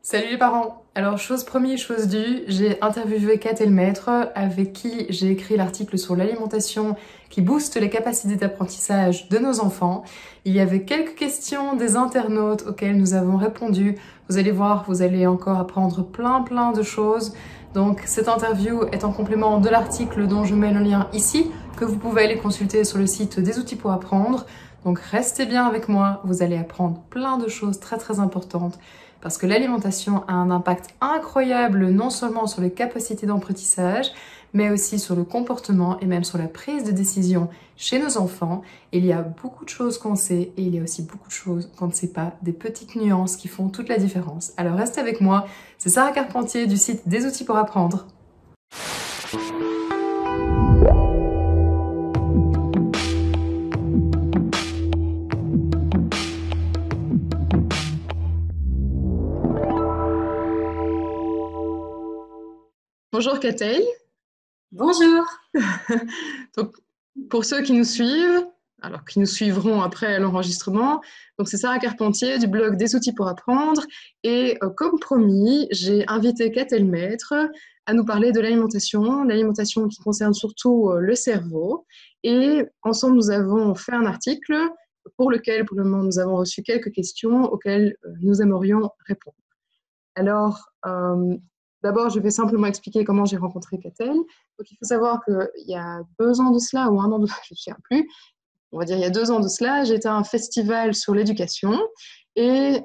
Salut les parents! Alors, chose première, chose due, j'ai interviewé Kat Elmaître, avec qui j'ai écrit l'article sur l'alimentation qui booste les capacités d'apprentissage de nos enfants. Il y avait quelques questions des internautes auxquelles nous avons répondu. Vous allez voir, vous allez encore apprendre plein de choses. Donc, cette interview est en complément de l'article dont je mets le lien ici, que vous pouvez aller consulter sur le site des outils pour apprendre. Donc, restez bien avec moi, vous allez apprendre plein de choses très importantes. Parce que l'alimentation a un impact incroyable non seulement sur les capacités d'apprentissage, mais aussi sur le comportement et même sur la prise de décision chez nos enfants. Il y a beaucoup de choses qu'on sait et il y a aussi beaucoup de choses qu'on ne sait pas, des petites nuances qui font toute la différence. Alors restez avec moi, c'est Sarah Carpentier du site des outils pour apprendre. Bonjour Katey. Bonjour. Donc, pour ceux qui nous suivent, alors qui nous suivront après l'enregistrement, donc c'est Sarah Carpentier du blog Des outils pour apprendre et comme promis, j'ai invité Kat Elmaître à nous parler de l'alimentation qui concerne surtout le cerveau et ensemble nous avons fait un article pour lequel pour le moment nous avons reçu quelques questions auxquelles nous aimerions répondre. Alors, d'abord, je vais simplement expliquer comment j'ai rencontré Catel. Donc, il faut savoir qu'il y a 2 ans de cela, ou un an de cela, je ne me souviens plus, on va dire il y a 2 ans de cela, j'étais à un festival sur l'éducation. Et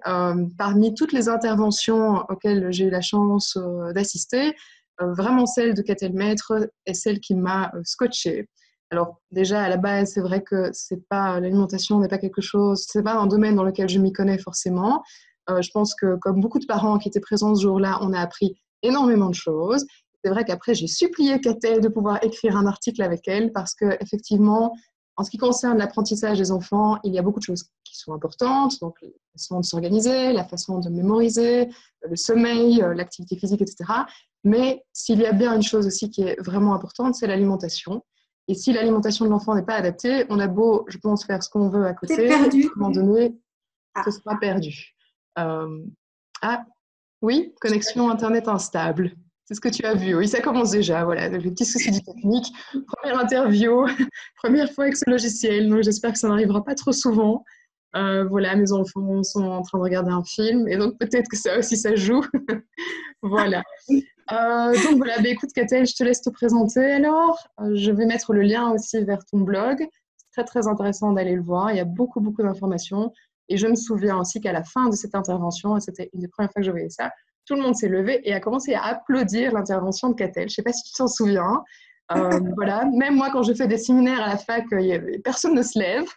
parmi toutes les interventions auxquelles j'ai eu la chance d'assister, vraiment celle de Catel Maître est celle qui m'a scotché. Alors déjà, à la base, c'est vrai que l'alimentation n'est pas quelque chose, c'est pas un domaine dans lequel je m'y connais forcément. Je pense que comme beaucoup de parents qui étaient présents ce jour-là, on a appris énormément de choses. C'est vrai qu'après, j'ai supplié Catel de pouvoir écrire un article avec elle parce que effectivement, en ce qui concerne l'apprentissage des enfants, il y a beaucoup de choses qui sont importantes, donc la façon de s'organiser, la façon de mémoriser, le sommeil, l'activité physique, etc. Mais s'il y a bien une chose aussi qui est vraiment importante, c'est l'alimentation. Et si l'alimentation de l'enfant n'est pas adaptée, on a beau, je pense, faire ce qu'on veut à T'es côté, à un perdu. moment donné, ce Ah, sera perdu. Euh, ah, oui, connexion Internet instable. C'est ce que tu as vu. Oui, ça commence déjà. Voilà, le petit souci du technique. Première interview, première fois avec ce logiciel. Donc, j'espère que ça n'arrivera pas trop souvent. Voilà, mes enfants sont en train de regarder un film et donc peut-être que ça aussi ça joue. Voilà. oui. Donc voilà, bah, écoute, Catel, je te laisse te présenter alors. Je vais mettre le lien aussi vers ton blog. C'est très intéressant d'aller le voir. Il y a beaucoup d'informations. Et je me souviens aussi qu'à la fin de cette intervention, et c'était une des premières fois que je voyais ça, tout le monde s'est levé et a commencé à applaudir l'intervention de Catel. Je ne sais pas si tu t'en souviens. Voilà, même moi, quand je fais des séminaires à la fac, personne ne se lève.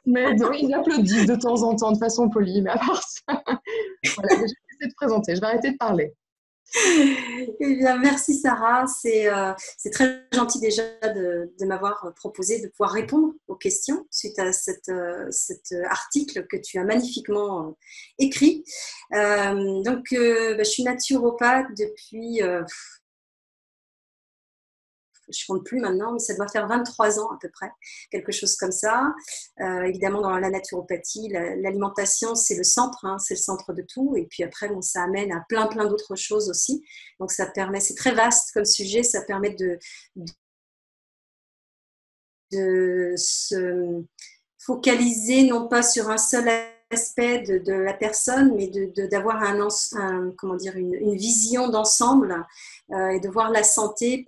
Mais donc, ils applaudissent de temps en temps de façon polie. Mais à part ça, voilà, déjà, je vais te présenter. Je vais arrêter de parler. Eh bien, merci Sarah. C'est très gentil déjà de m'avoir proposé de pouvoir répondre aux questions suite à cet article que tu as magnifiquement écrit. Je suis naturopathe depuis je ne compte plus maintenant, mais ça doit faire 23 ans à peu près, quelque chose comme ça. Évidemment, dans la naturopathie, l'alimentation, c'est le centre, hein, c'est le centre de tout. Et puis après, bon, ça amène à plein d'autres choses aussi. Donc, ça permet, c'est très vaste comme sujet, ça permet de se focaliser non pas sur un seul aspect de la personne, mais d'avoir comment dire, une vision d'ensemble et de voir la santé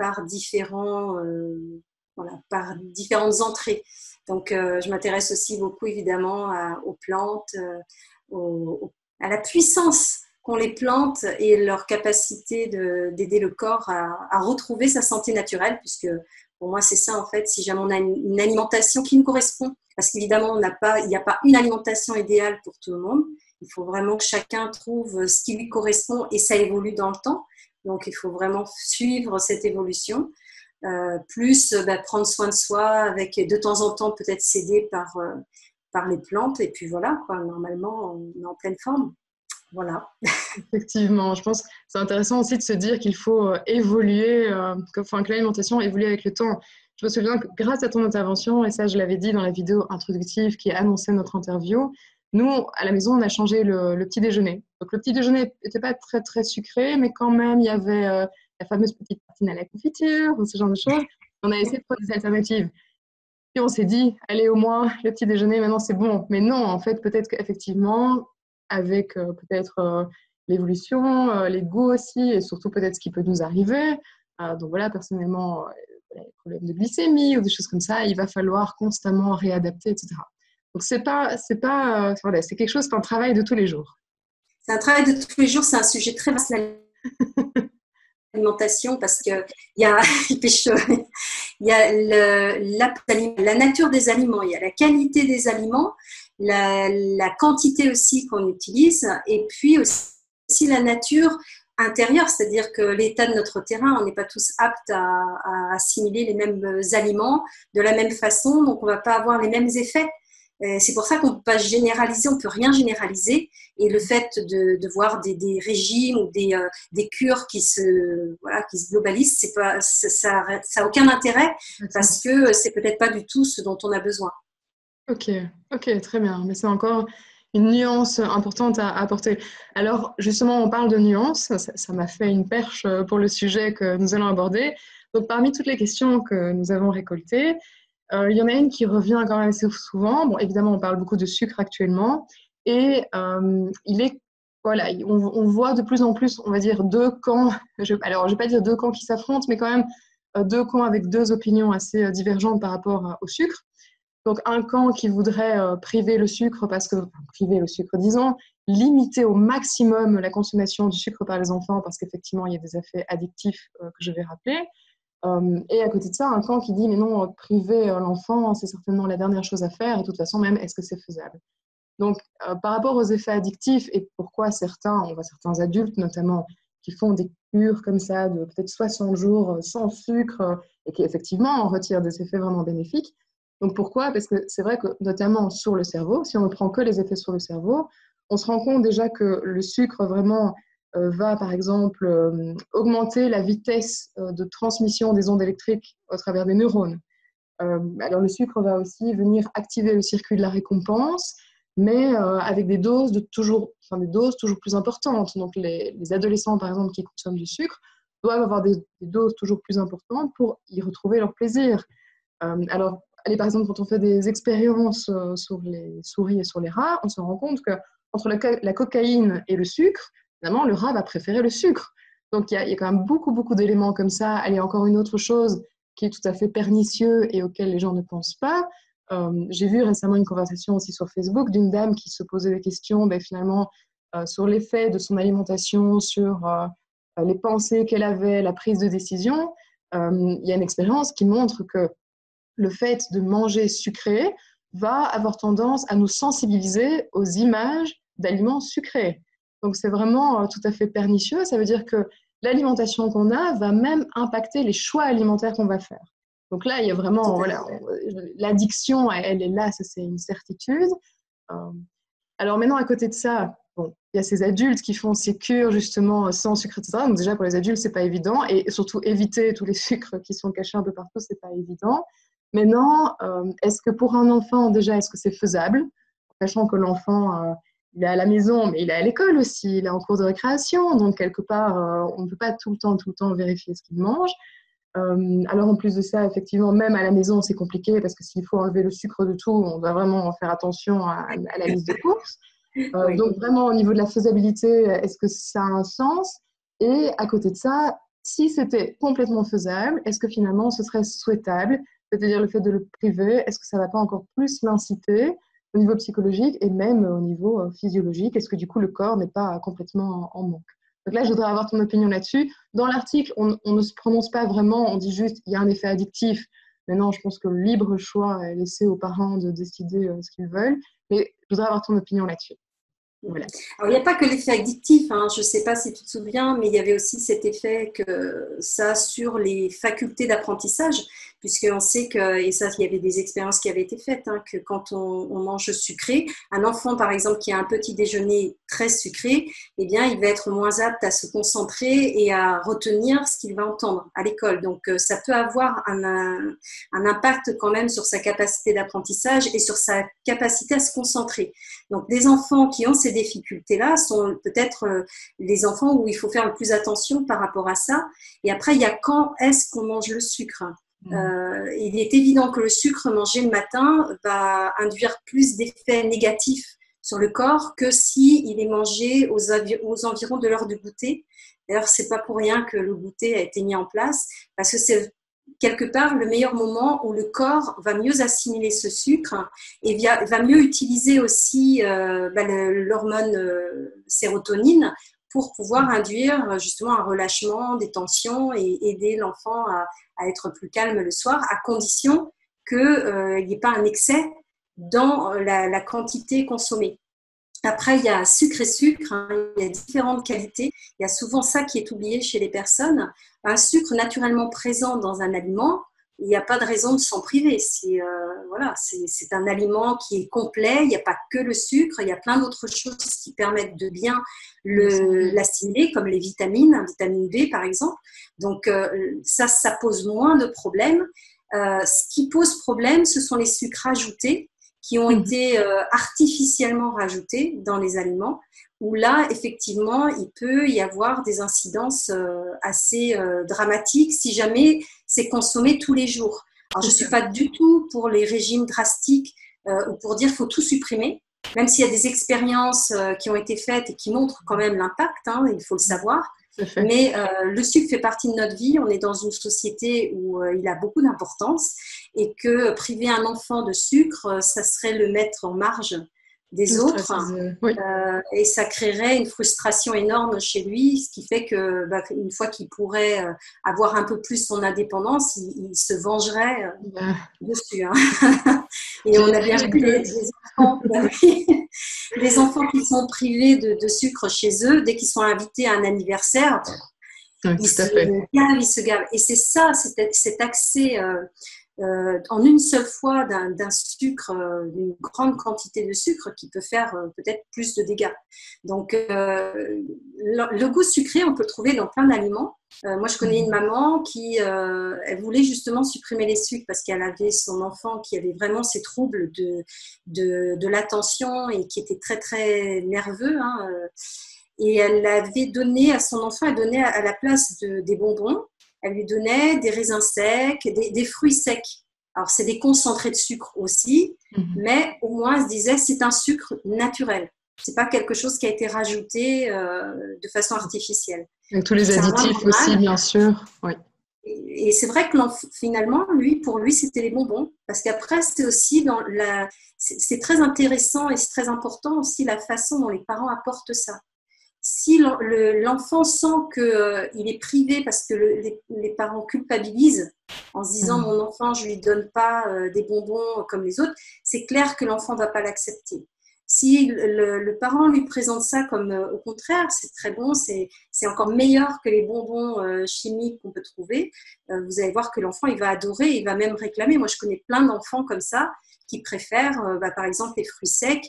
voilà, par différentes entrées. Donc, je m'intéresse aussi beaucoup évidemment aux plantes, à la puissance qu'ont les plantes et leur capacité d'aider le corps à retrouver sa santé naturelle, puisque pour moi, c'est ça en fait. Si jamais on a une alimentation qui nous correspond, parce qu'évidemment, il n'y a pas une alimentation idéale pour tout le monde. Il faut vraiment que chacun trouve ce qui lui correspond et ça évolue dans le temps. Donc, il faut vraiment suivre cette évolution. Prendre soin de soi avec de temps en temps peut-être s'aider par les plantes. Et puis voilà, quoi, normalement, on est en pleine forme. Voilà. Effectivement, je pense que c'est intéressant aussi de se dire qu'il faut évoluer, que l'alimentation évolue avec le temps. Je me souviens que grâce à ton intervention, et ça je l'avais dit dans la vidéo introductive qui annonçait notre interview, Nous, à la maison, on a changé le petit déjeuner. Donc, le petit déjeuner n'était pas très, très sucré, mais quand même, il y avait la fameuse petite tartine à la confiture, ou ce genre de choses. On a essayé de trouver des alternatives. Puis on s'est dit, allez, au moins, le petit déjeuner, maintenant, c'est bon. Mais non, en fait, peut-être qu'effectivement, avec peut-être l'évolution, les goûts aussi, et surtout peut-être ce qui peut nous arriver. Donc voilà, personnellement, voilà, les problèmes de glycémie ou des choses comme ça, il va falloir constamment réadapter, etc. Donc voilà, c'est quelque chose, c'est un travail de tous les jours. C'est un travail de tous les jours, c'est un sujet très vaste, l'alimentation, parce qu'il y a, il y a la nature des aliments, il y a la qualité des aliments, la quantité aussi qu'on utilise, et puis aussi la nature intérieure, c'est-à-dire que l'état de notre terrain, on n'est pas tous aptes à assimiler les mêmes aliments de la même façon, donc on ne va pas avoir les mêmes effets. C'est pour ça qu'on ne peut pas généraliser, on ne peut rien généraliser. Et le fait de voir des régimes ou des cures voilà, qui se globalisent, ça n'a aucun intérêt parce que c'est peut-être pas du tout ce dont on a besoin. Ok, ok, très bien. Mais c'est encore une nuance importante à apporter. Alors, justement, on parle de nuances. Ça m'a fait une perche pour le sujet que nous allons aborder. Donc, parmi toutes les questions que nous avons récoltées, il y en a une qui revient quand même assez souvent. Bon, évidemment, on parle beaucoup de sucre actuellement. Et voilà, on voit de plus en plus, on va dire, deux camps. Alors, je ne vais pas dire deux camps qui s'affrontent, mais quand même deux camps avec deux opinions assez divergentes par rapport au sucre. Donc, un camp qui voudrait priver le sucre priver le sucre, disons, limiter au maximum la consommation du sucre par les enfants parce qu'effectivement, il y a des effets addictifs que je vais rappeler. Et à côté de ça, un camp qui dit, mais non, priver l'enfant, c'est certainement la dernière chose à faire. Et de toute façon, même, est-ce que c'est faisable? Donc, par rapport aux effets addictifs et pourquoi on voit certains adultes notamment, qui font des cures comme ça de peut-être 60 jours sans sucre et qui effectivement en retirent des effets vraiment bénéfiques. Donc, pourquoi? Parce que c'est vrai que notamment sur le cerveau, si on ne prend que les effets sur le cerveau, on se rend compte déjà que le sucre vraiment va, par exemple, augmenter la vitesse de transmission des ondes électriques au travers des neurones. Alors, le sucre va aussi venir activer le circuit de la récompense, mais avec des doses toujours plus importantes. Donc, les adolescents, par exemple, qui consomment du sucre, doivent avoir des doses toujours plus importantes pour y retrouver leur plaisir. Alors, allez, par exemple, quand on fait des expériences sur les souris et sur les rats, on se rend compte que entre la cocaïne et le sucre, évidemment, le rat va préférer le sucre. Donc, il y a quand même beaucoup, beaucoup d'éléments comme ça. Allez, encore une autre chose qui est tout à fait pernicieux et auquel les gens ne pensent pas. J'ai vu récemment une conversation aussi sur Facebook d'une dame qui se posait des questions finalement sur l'effet de son alimentation, sur les pensées qu'elle avait, la prise de décision. Il y a une expérience qui montre que le fait de manger sucré va avoir tendance à nous sensibiliser aux images d'aliments sucrés. Donc c'est vraiment tout à fait pernicieux. Ça veut dire que l'alimentation qu'on a va même impacter les choix alimentaires qu'on va faire. Donc là, il y a vraiment, voilà, l'addiction, elle est là, ça c'est une certitude. Euh, alors maintenant, à côté de ça, bon, il y a ces adultes qui font ces cures justement sans sucre, etc. Donc déjà pour les adultes, c'est pas évident, et surtout éviter tous les sucres qui sont cachés un peu partout, c'est pas évident. Maintenant, est-ce que pour un enfant déjà, est-ce que c'est faisable, sachant que l'enfant il est à la maison, mais il est à l'école aussi, il est en cours de récréation, donc quelque part, on ne peut pas tout le temps vérifier ce qu'il mange. Alors en plus de ça, effectivement, même à la maison, c'est compliqué parce que s'il faut enlever le sucre de tout, on doit vraiment faire attention à la liste de courses. Oui. Donc vraiment au niveau de la faisabilité, est-ce que ça a un sens? Et à côté de ça, si c'était complètement faisable, est-ce que finalement ce serait souhaitable? C'est-à-dire le fait de le priver, est-ce que ça ne va pas encore plus l'inciter au niveau psychologique et même au niveau physiologique? Est-ce que du coup le corps n'est pas complètement en manque? Donc là, je voudrais avoir ton opinion là-dessus. Dans l'article, on ne se prononce pas vraiment, on dit juste il y a un effet addictif. Maintenant, je pense que le libre choix est laissé aux parents de décider ce qu'ils veulent. Mais je voudrais avoir ton opinion là-dessus. Voilà. Alors, il n'y a pas que l'effet addictif, hein. Je ne sais pas si tu te souviens, mais il y avait aussi cet effet que ça a sur les facultés d'apprentissage, puisqu'on sait que, et ça, il y avait des expériences qui avaient été faites, hein, que quand on mange sucré, un enfant, par exemple, qui a un petit déjeuner très sucré, eh bien, il va être moins apte à se concentrer et à retenir ce qu'il va entendre à l'école. Donc, ça peut avoir un impact quand même sur sa capacité d'apprentissage et sur sa capacité à se concentrer. Donc, des enfants qui ont ces difficultés-là sont peut-être les enfants où il faut faire le plus attention par rapport à ça. Et après, il y a quand est-ce qu'on mange le sucre. Il est évident que le sucre mangé le matin va induire plus d'effets négatifs sur le corps que si il est mangé aux environs de l'heure du goûter. D'ailleurs, c'est pas pour rien que le goûter a été mis en place, parce que c'est quelque part le meilleur moment où le corps va mieux assimiler ce sucre et va mieux utiliser aussi l'hormone sérotonine pour pouvoir induire justement un relâchement des tensions et aider l'enfant à être plus calme le soir, à condition qu'il n'y ait pas un excès dans la quantité consommée. Après, il y a sucre et sucre, hein, il y a différentes qualités. Il y a souvent ça qui est oublié chez les personnes. Un sucre naturellement présent dans un aliment, il n'y a pas de raison de s'en priver. C'est un aliment qui est complet, il n'y a pas que le sucre, il y a plein d'autres choses qui permettent de bien l'assimiler, comme les vitamines, vitamine B par exemple. Donc ça pose moins de problèmes. Ce qui pose problème, ce sont les sucres ajoutés, qui ont été artificiellement rajoutés dans les aliments, où là, effectivement, il peut y avoir des incidences assez dramatiques si jamais c'est consommé tous les jours. Alors, je ne suis pas du tout pour les régimes drastiques ou pour dire qu'il faut tout supprimer, même s'il y a des expériences qui ont été faites et qui montrent quand même l'impact, hein, il faut le savoir. Mais le sucre fait partie de notre vie. On est dans une société où il a beaucoup d'importance et que priver un enfant de sucre, ça serait le mettre en marge des autres. Oui. Et ça créerait une frustration énorme chez lui, ce qui fait que une fois qu'il pourrait avoir un peu plus son indépendance, il se vengerait dessus. Hein. Et on a bien vu des enfants, des enfants qui sont privés de sucre chez eux, dès qu'ils sont invités à un anniversaire, ils se gavent. Et c'est ça, cet accès en une seule fois d'un sucre, d'une grande quantité de sucre qui peut faire peut-être plus de dégâts. Donc, le goût sucré, on peut le trouver dans plein d'aliments. Moi, je connais une maman qui elle voulait justement supprimer les sucres parce qu'elle avait son enfant qui avait vraiment ces troubles de l'attention et qui était très, très nerveux. Hein, et elle avait donné à son enfant, elle donnait à la place des bonbons, elle lui donnait des raisins secs, des fruits secs. Alors, c'est des concentrés de sucre aussi, mais au moins, elle se disait, c'est un sucre naturel. C'est pas quelque chose qui a été rajouté de façon artificielle. Avec tous les additifs aussi, bien sûr. Oui. Et c'est vrai que finalement, pour lui, c'était les bonbons. Parce qu'après, c'est aussi c'est très intéressant et c'est très important aussi la façon dont les parents apportent ça. Si l'enfant sent qu'il est privé parce que les parents culpabilisent en se disant mon enfant, je lui donne pas des bonbons comme les autres, c'est clair que l'enfant va pas l'accepter. Si le parent lui présente ça comme au contraire, c'est très bon, c'est encore meilleur que les bonbons chimiques qu'on peut trouver, vous allez voir que l'enfant il va adorer, il va même réclamer. Moi je connais plein d'enfants comme ça qui préfèrent par exemple les fruits secs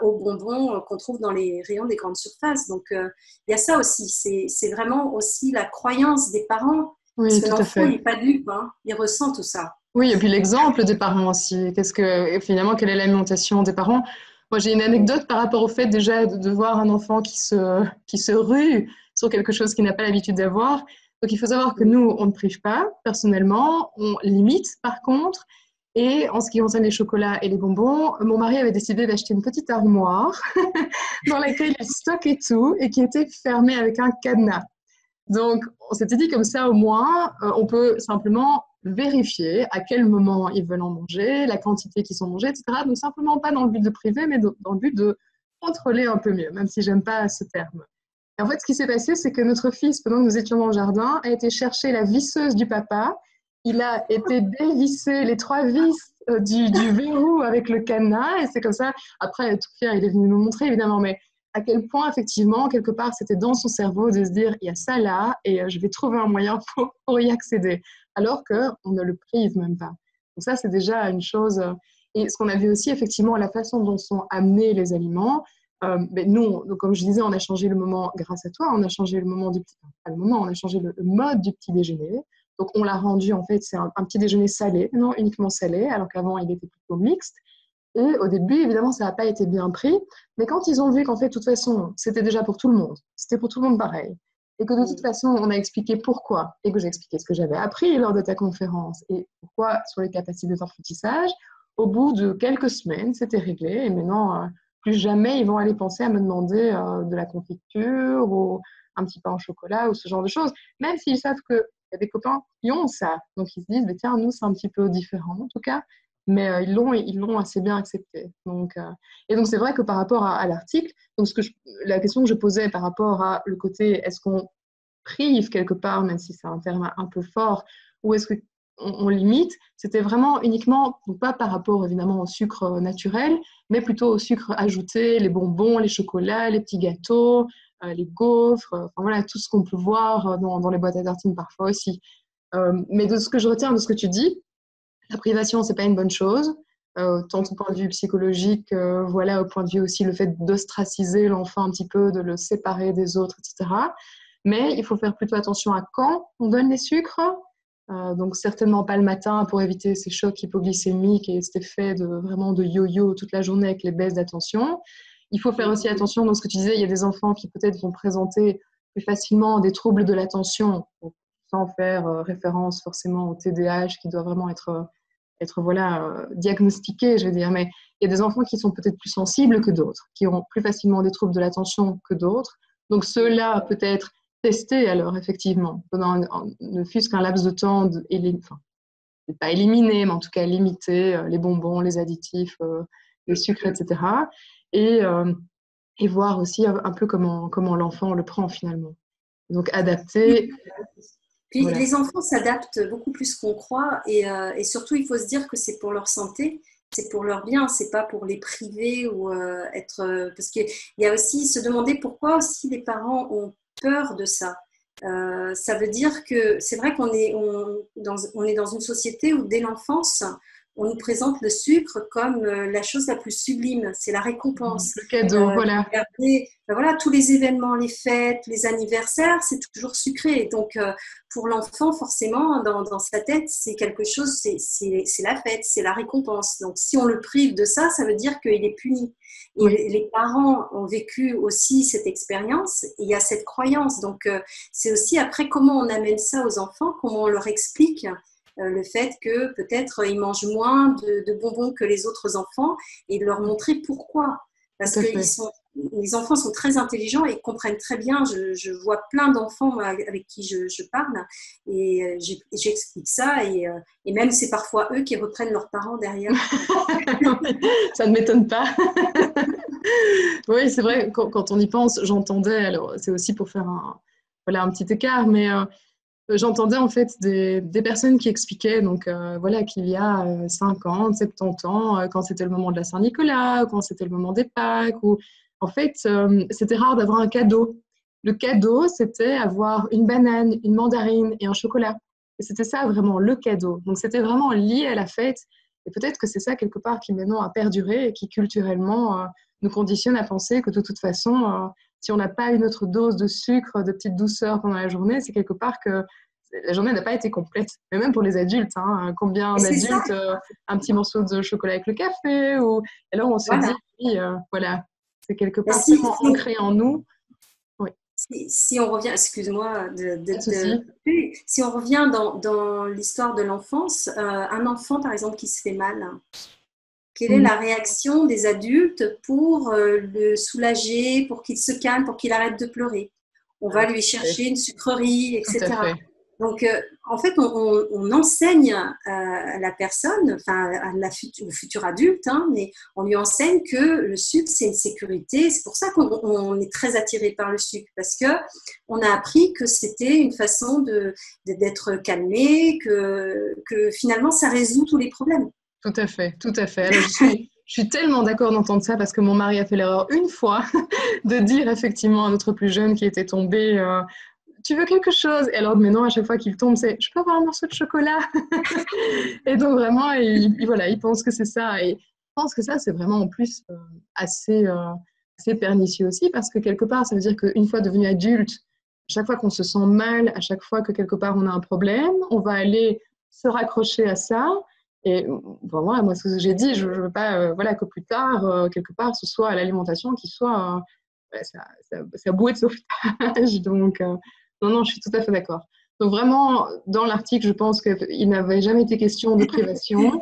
aux bonbons qu'on trouve dans les rayons des grandes surfaces. Donc, il y a ça aussi. C'est vraiment aussi la croyance des parents. Oui, parce que l'enfant, il n'est pas dupe. Hein, il ressent tout ça. Oui, et puis l'exemple des parents aussi. Finalement, quelle est l'alimentation des parents? Moi, j'ai une anecdote par rapport au fait déjà de voir un enfant qui se rue sur quelque chose qu'il n'a pas l'habitude d'avoir. Donc, il faut savoir que nous, on ne prive pas, personnellement. On limite, par contre. Et en ce qui concerne les chocolats et les bonbons, mon mari avait décidé d'acheter une petite armoire dans laquelle il stockait tout et qui était fermée avec un cadenas. Donc, on s'était dit comme ça, au moins, on peut simplement vérifier à quel moment ils veulent en manger, la quantité qu'ils sont mangés, etc. Donc, simplement pas dans le but de priver, mais dans le but de contrôler un peu mieux, même si j'aime pas ce terme. Et en fait, ce qui s'est passé, c'est que notre fils, pendant que nous étions dans le jardin, a été chercher la visseuse du papa. Il a été dévisser les 3 vis du verrou avec le cadenas et c'est comme ça. Après, tout fier, il est venu nous montrer évidemment, mais à quel point, effectivement, quelque part, c'était dans son cerveau de se dire, il y a ça là, et je vais trouver un moyen pour y accéder, alors qu'on ne le prive même pas. Donc ça, c'est déjà une chose. Et ce qu'on a vu aussi, effectivement, la façon dont sont amenés les aliments. Ben nous, donc, comme je disais, on a changé le moment, grâce à toi, on a changé le moment du petit, pas le moment, on a changé le mode du petit déjeuner. Donc on l'a rendu, en fait, c'est un petit déjeuner salé, non uniquement salé, alors qu'avant, il était plutôt mixte. Et au début, évidemment, ça n'a pas été bien pris. Mais quand ils ont vu qu'en fait, de toute façon, c'était déjà pour tout le monde, c'était pour tout le monde pareil, et que de toute façon, on a expliqué pourquoi, et que j'ai expliqué ce que j'avais appris lors de ta conférence, et pourquoi sur les capacités d'apprentissage, au bout de quelques semaines, c'était réglé. Et maintenant, plus jamais ils vont aller penser à me demander de la confiture ou un petit pain au chocolat ou ce genre de choses, même s'ils savent qu'il y a des copains qui ont ça. Donc ils se disent, mais tiens, nous, c'est un petit peu différent en tout cas. Mais ils l'ont assez bien accepté. Donc, et donc, c'est vrai que par rapport à l'article, donc la question que je posais par rapport à le côté, est-ce qu'on prive quelque part, même si c'est un terme un peu fort, ou est-ce qu'on limite, c'était vraiment uniquement, donc pas par rapport évidemment au sucre naturel, mais plutôt au sucre ajouté, les bonbons, les chocolats, les petits gâteaux, les gaufres, enfin voilà, tout ce qu'on peut voir dans les boîtes à tartines parfois aussi. Mais de ce que je retiens de ce que tu dis, la privation, c'est pas une bonne chose, tant au point de vue psychologique, voilà, au point de vue aussi le fait d'ostraciser l'enfant un petit peu, de le séparer des autres, etc. Mais il faut faire plutôt attention à quand on donne les sucres. Donc certainement pas le matin pour éviter ces chocs hypoglycémiques et cet effet vraiment de yo-yo toute la journée avec les baisses d'attention. Il faut faire aussi attention dans ce que tu disais, il y a des enfants qui peut-être vont présenter plus facilement des troubles de l'attention, sans faire référence forcément au TDAH qui doit vraiment être voilà, diagnostiqués, je veux dire. Mais il y a des enfants qui sont peut-être plus sensibles que d'autres, qui auront plus facilement des troubles de l'attention que d'autres. Donc ceux-là, peut-être tester alors, effectivement, pendant ne fût-ce qu'un laps de temps, enfin, pas éliminer, mais en tout cas limiter les bonbons, les additifs, les sucres, etc. Et, euh, et voir aussi un peu comment l'enfant le prend finalement. Donc adapter, Puis voilà. les enfants s'adaptent beaucoup plus qu'on croit et surtout il faut se dire que c'est pour leur santé, c'est pour leur bien, c'est pas pour les priver ou être parce qu'il y a aussi se demander pourquoi aussi les parents ont peur de ça. Ça veut dire que c'est vrai on est dans une société où dès l'enfance on nous présente le sucre comme la chose la plus sublime, c'est la récompense. Le cadeau, voilà. Regardez, ben voilà, tous les événements, les fêtes, les anniversaires, c'est toujours sucré. Donc, pour l'enfant, forcément, dans sa tête, c'est quelque chose, c'est la fête, c'est la récompense. Donc, si on le prive de ça, ça veut dire qu'il est puni. Et Oui. les parents ont vécu aussi cette expérience. Et il y a cette croyance. Donc, c'est aussi après comment on amène ça aux enfants, comment on leur explique le fait que peut-être ils mangent moins de bonbons que les autres enfants et de leur montrer pourquoi. Parce Tout à que fait. les enfants sont très intelligents et comprennent très bien. Je vois plein d'enfants avec qui je parle et j'explique ça. Et même c'est parfois eux qui reprennent leurs parents derrière. Ça ne m'étonne pas. Oui, c'est vrai, quand on y pense, j'entendais, alors c'est aussi pour faire voilà, un petit écart, mais j'entendais en fait des personnes qui expliquaient donc, voilà, qu'il y a 50, 70 ans, quand c'était le moment de la Saint-Nicolas, quand c'était le moment des Pâques, où en fait, c'était rare d'avoir un cadeau. Le cadeau, c'était avoir une banane, une mandarine et un chocolat. Et c'était ça vraiment le cadeau. Donc c'était vraiment lié à la fête. Et peut-être que c'est ça quelque part qui maintenant a perduré et qui culturellement nous conditionne à penser que de toute façon, si on n'a pas une autre dose de sucre, de petite douceur pendant la journée, c'est quelque part que la journée n'a pas été complète. Mais même pour les adultes, hein, combien Et c'est ça, d'adultes un petit morceau de chocolat avec le café ou... Et alors on se dit, voilà. oui, voilà, c'est quelque Mais part tellement ancré en nous. Oui, si on revient, excuse-moi pas de souci. si on revient dans l'histoire de l'enfance, un enfant par exemple qui se fait mal, quelle est Mhm. la réaction des adultes pour le soulager, pour qu'il se calme, pour qu'il arrête de pleurer? On va Ah, lui chercher une sucrerie, tout à etc. fait. Donc, en fait, on enseigne à la personne, enfin à le futur adulte, hein, mais on lui enseigne que le sucre, c'est une sécurité. C'est pour ça qu'on est très attiré par le sucre, parce que on a appris que c'était une façon d'être calmé, que finalement, ça résout tous les problèmes. Tout à fait, tout à fait. Alors, Je suis tellement d'accord d'entendre ça parce que mon mari a fait l'erreur une fois de dire effectivement à notre plus jeune qui était tombé tu veux quelque chose? Et alors maintenant, à chaque fois qu'il tombe, c'est je peux avoir un morceau de chocolat? Et donc vraiment, voilà, il pense que c'est ça. Et je pense que ça, c'est vraiment en plus assez pernicieux aussi parce que quelque part, ça veut dire qu'une fois devenu adulte, à chaque fois qu'on se sent mal, à chaque fois que quelque part on a un problème, on va aller se raccrocher à ça. Et bon, moi, ce que j'ai dit, je ne veux pas voilà, que plus tard, quelque part, ce soit l'alimentation qui soit sa bouée de sauvetage. Donc, non, non, je suis tout à fait d'accord. Donc vraiment, dans l'article, je pense qu'il n'avait jamais été question de privation.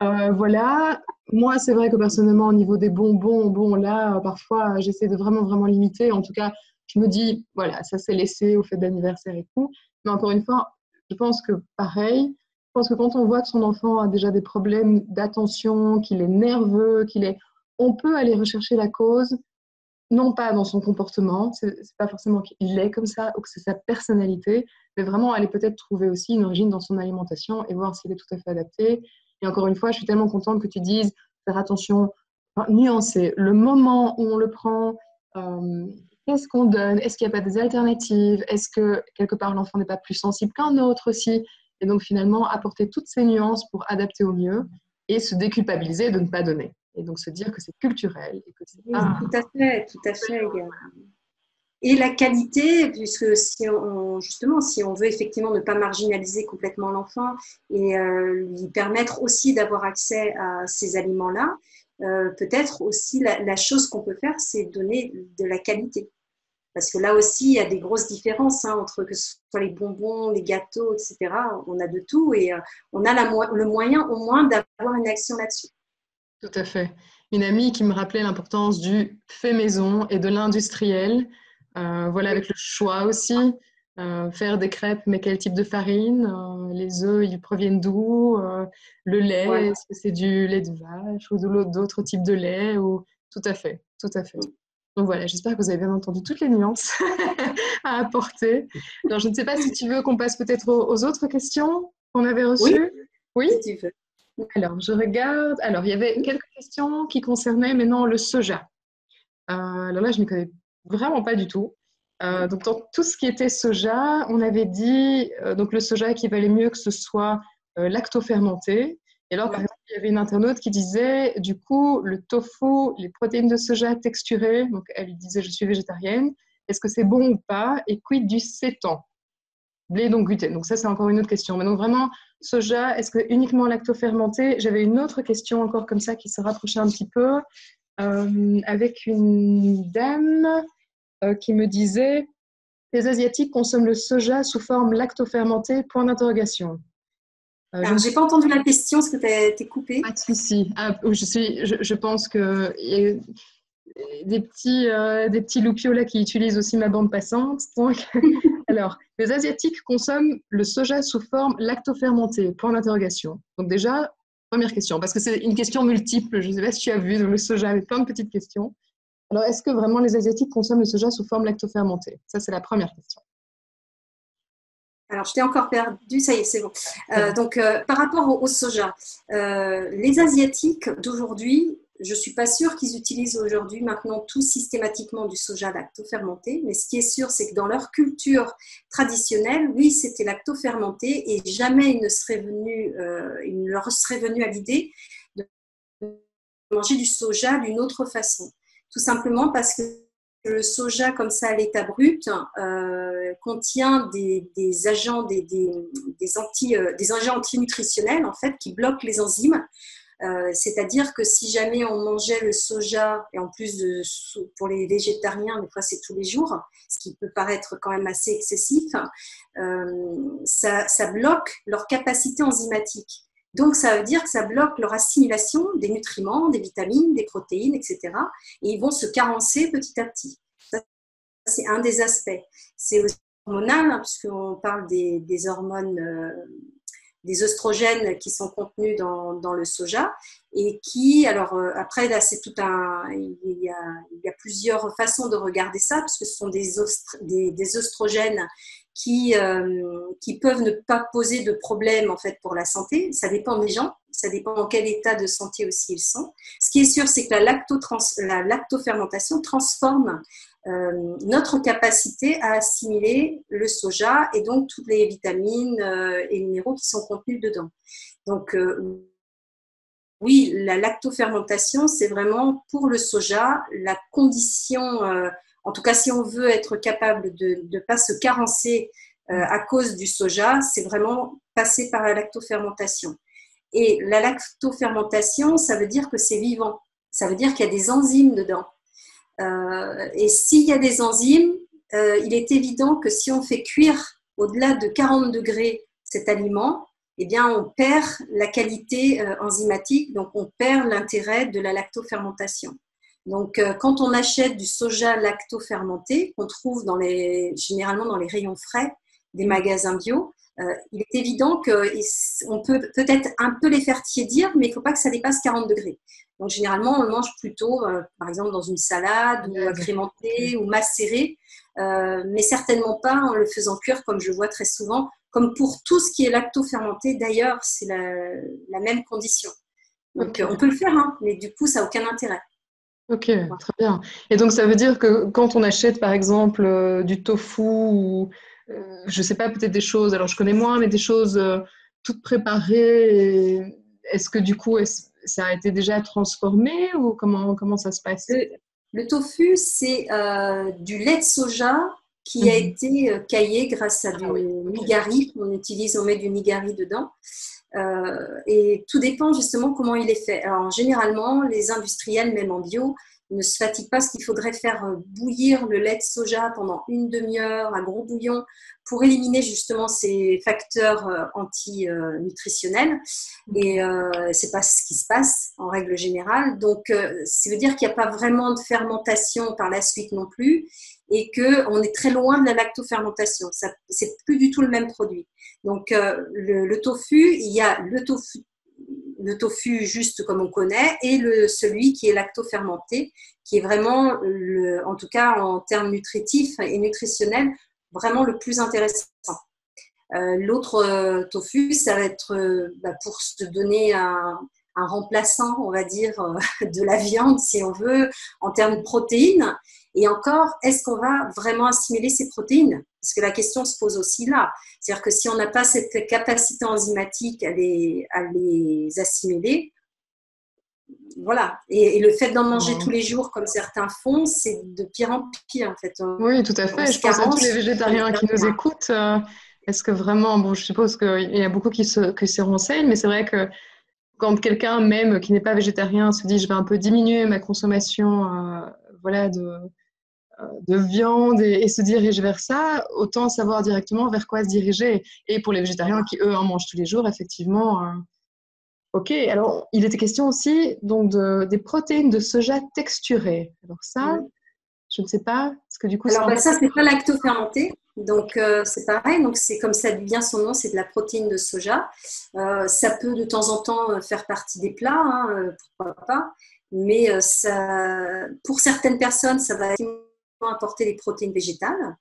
Voilà. Moi, c'est vrai que personnellement, au niveau des bonbons, bon, là, parfois, j'essaie de vraiment, vraiment limiter. En tout cas, je me dis, voilà, ça s'est laissé au fait d'anniversaire et tout. Mais encore une fois, je pense que pareil, je pense que quand on voit que son enfant a déjà des problèmes d'attention, qu'il est nerveux, on peut aller rechercher la cause non pas dans son comportement, c'est pas forcément qu'il est comme ça ou que c'est sa personnalité, mais vraiment aller peut-être trouver aussi une origine dans son alimentation et voir s'il est tout à fait adapté. Et encore une fois, je suis tellement contente que tu dises faire attention, enfin, nuancer le moment où on le prend, qu'est-ce qu'on donne, est-ce qu'il n'y a pas des alternatives, est-ce que quelque part l'enfant n'est pas plus sensible qu'un autre aussi, et donc finalement apporter toutes ces nuances pour adapter au mieux et se déculpabiliser de ne pas donner. Et donc se dire que c'est culturel et que c'est Oui, pas tout à fait, tout à fait. Et la qualité, puisque justement, si on veut effectivement ne pas marginaliser complètement l'enfant et lui permettre aussi d'avoir accès à ces aliments-là, peut-être aussi la chose qu'on peut faire, c'est donner de la qualité. Parce que là aussi, il y a des grosses différences entre que ce soit les bonbons, les gâteaux, etc. On a de tout et on a le moyen au moins d'avoir une action là-dessus. tout à fait. Une amie qui me rappelait l'importance du fait maison et de l'industriel. Voilà, Oui, avec le choix aussi. Faire des crêpes, mais quel type de farine? Les œufs, ils proviennent d'où? Le lait, voilà. est-ce que c'est du lait de vache ou d'autres types de lait? Tout à fait, tout à fait. Donc voilà, j'espère que vous avez bien entendu toutes les nuances à apporter. Alors, je ne sais pas si tu veux qu'on passe peut-être aux autres questions qu'on avait Oui, reçues. Oui? si tu veux. Alors, je regarde. Alors, il y avait quelques questions qui concernaient maintenant le soja. Alors là, je ne connais vraiment pas du tout. Donc, dans tout ce qui était soja, on avait dit donc le soja qu'il valait mieux que ce soit lactofermenté. Et alors, par Oui. exemple, il y avait une internaute qui disait, du coup, le tofu, les protéines de soja texturées, donc elle lui disait, je suis végétarienne, est-ce que c'est bon ou pas? Et quid du sétan? Blé, donc gluten. Donc ça, c'est encore une autre question. Mais donc vraiment, soja, est-ce que uniquement lactofermenté? J'avais une autre question encore comme ça qui se rapprochait un petit peu avec une dame qui me disait les Asiatiques consomment le soja sous forme lactofermentée, point d'interrogation. Je Alors, ne j'ai suis pas entendu la question, parce que tu as été coupée. pas de souci. Je pense que il y a des petits loupiaux là qui utilisent aussi ma bande passante. Donc, alors, les Asiatiques consomment le soja sous forme lactofermentée, point d'interrogation. Donc déjà, première question, parce que c'est une question multiple. Je ne sais pas si tu as vu, donc le soja avec plein de petites questions. Alors, est-ce que vraiment les Asiatiques consomment le soja sous forme lactofermentée? Ça, c'est la première question. Alors, je t'ai encore perdu, ça y est, c'est bon. Très bien. Donc, par rapport au soja, les Asiatiques d'aujourd'hui, je ne suis pas sûre qu'ils utilisent aujourd'hui maintenant tout systématiquement du soja lactofermenté, mais ce qui est sûr, c'est que dans leur culture traditionnelle, oui, c'était lactofermenté et jamais il ne leur serait venu à l'idée de manger du soja d'une autre façon. Tout simplement parce que le soja, comme ça à l'état brut, contient des agents, des agents antinutritionnels en fait, qui bloquent les enzymes. C'est-à-dire que si jamais on mangeait le soja, et en plus pour les végétariens, des fois c'est tous les jours, ce qui peut paraître quand même assez excessif, ça bloque leur capacité enzymatique. Donc, ça veut dire que ça bloque leur assimilation des nutriments, des vitamines, des protéines, etc. Et ils vont se carencer petit à petit. Ça, c'est un des aspects. C'est aussi hormonal, puisqu'on parle des hormones, des œstrogènes qui sont contenus dans le soja et qui, alors après, là, c'est tout un. Il y a plusieurs façons de regarder ça, parce que ce sont des œstrogènes qui peuvent ne pas poser de problème en fait pour la santé. Ça dépend des gens, ça dépend en quel état de santé aussi ils sont. Ce qui est sûr, c'est que la lactofermentation transforme notre capacité à assimiler le soja et donc toutes les vitamines et minéraux qui sont contenus dedans. Donc, oui, la lactofermentation, c'est vraiment pour le soja la condition, en tout cas si on veut être capable de ne pas se carencer à cause du soja, c'est vraiment passer par la lactofermentation. Et la lactofermentation, ça veut dire que c'est vivant, ça veut dire qu'il y a des enzymes dedans. Et s'il y a des enzymes, il est évident que si on fait cuire au-delà de 40 degrés cet aliment, eh bien, on perd la qualité enzymatique, donc on perd l'intérêt de la lactofermentation. Donc, quand on achète du soja lactofermenté, qu'on trouve généralement dans les rayons frais des magasins bio, il est évident qu'on peut peut-être un peu les faire tiédir, mais il ne faut pas que ça dépasse 40 degrés. Donc, généralement, on le mange plutôt, par exemple, dans une salade ou agrémenté ou macéré, mais certainement pas en le faisant cuire, comme je vois très souvent. Comme pour tout ce qui est lactofermenté, d'ailleurs, c'est la même condition. Donc, on peut le faire, hein, mais du coup, ça n'a aucun intérêt. Ok, très bien. Et donc, ça veut dire que quand on achète, par exemple, du tofu ou, je ne sais pas, peut-être des choses, alors je connais moins, mais des choses toutes préparées, est-ce que du coup, ça a été déjà transformé ou comment ça se passe? Le tofu, c'est du lait de soja qui a été caillé grâce à du nigari. On met du nigari dedans. Et tout dépend justement comment il est fait. Alors, généralement, les industriels, même en bio, ne se fatiguent pas parce qu'il faudrait faire bouillir le lait de soja pendant une demi-heure, un gros bouillon, pour éliminer justement ces facteurs anti-nutritionnels. Et c'est pas ce qui se passe en règle générale. Donc, ça veut dire qu'il n'y a pas vraiment de fermentation par la suite non plus et qu'on est très loin de la lactofermentation. C'est plus du tout le même produit. Donc, le tofu, il y a le tofu juste comme on connaît et celui qui est lactofermenté, qui est vraiment, en tout cas en termes nutritifs et nutritionnels, vraiment le plus intéressant. L'autre tofu, ça va être pour se donner un remplaçant, on va dire, de la viande, si on veut, en termes de protéines. Et encore, est-ce qu'on va vraiment assimiler ces protéines? Parce que la question se pose aussi là. C'est-à-dire que si on n'a pas cette capacité enzymatique à les assimiler, voilà. Et le fait d'en manger tous les jours, comme certains font, c'est de pire en pire, en fait. Oui, tout à fait. Je pense à tous les végétariens qui nous écoutent. Est-ce que vraiment, bon, je suppose qu'il y a beaucoup qui se renseignent, mais c'est vrai que quand quelqu'un, même qui n'est pas végétarien, se dit je vais un peu diminuer ma consommation voilà, de viande et se dirige vers ça, autant savoir directement vers quoi se diriger. Et pour les végétariens qui, eux, en mangent tous les jours, effectivement. Ok, alors il était question aussi donc, des protéines de soja texturées. Alors ça, je ne sais pas, parce que du coup... Alors ça, c'est pas lactofermenté. Donc, c'est pareil. Donc, c'est comme ça dit bien son nom, c'est de la protéine de soja. Ça peut de temps en temps faire partie des plats, hein, pourquoi pas. Mais pour certaines personnes, ça va apporter les protéines végétales.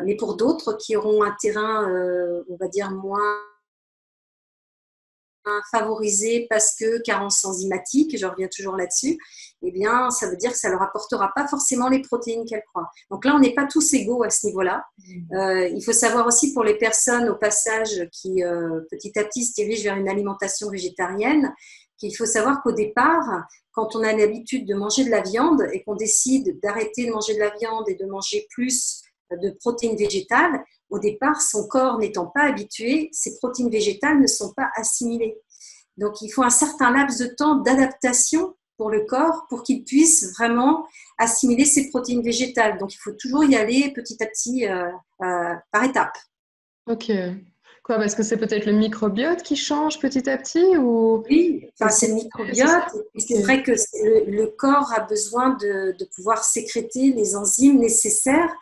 Mais pour d'autres qui auront un terrain, on va dire, moins favorisé parce que carence enzymatique, je reviens toujours là-dessus, eh bien, ça veut dire que ça ne leur apportera pas forcément les protéines qu'elles croient. Donc là, on n'est pas tous égaux à ce niveau-là. Il faut savoir aussi pour les personnes au passage qui, petit à petit, se dirigent vers une alimentation végétarienne, qu'il faut savoir qu'au départ, quand on a l'habitude de manger de la viande et qu'on décide d'arrêter de manger de la viande et de manger plus de protéines végétales, au départ, son corps n'étant pas habitué, ces protéines végétales ne sont pas assimilées. Donc, il faut un certain laps de temps d'adaptation pour le corps pour qu'il puisse vraiment assimiler ces protéines végétales. Donc, il faut toujours y aller petit à petit par étapes. Ok. Quoi, parce que c'est peut-être le microbiote qui change petit à petit ou... Oui, enfin, c'est le microbiote. C'est vrai que le corps a besoin de pouvoir sécréter les enzymes nécessaires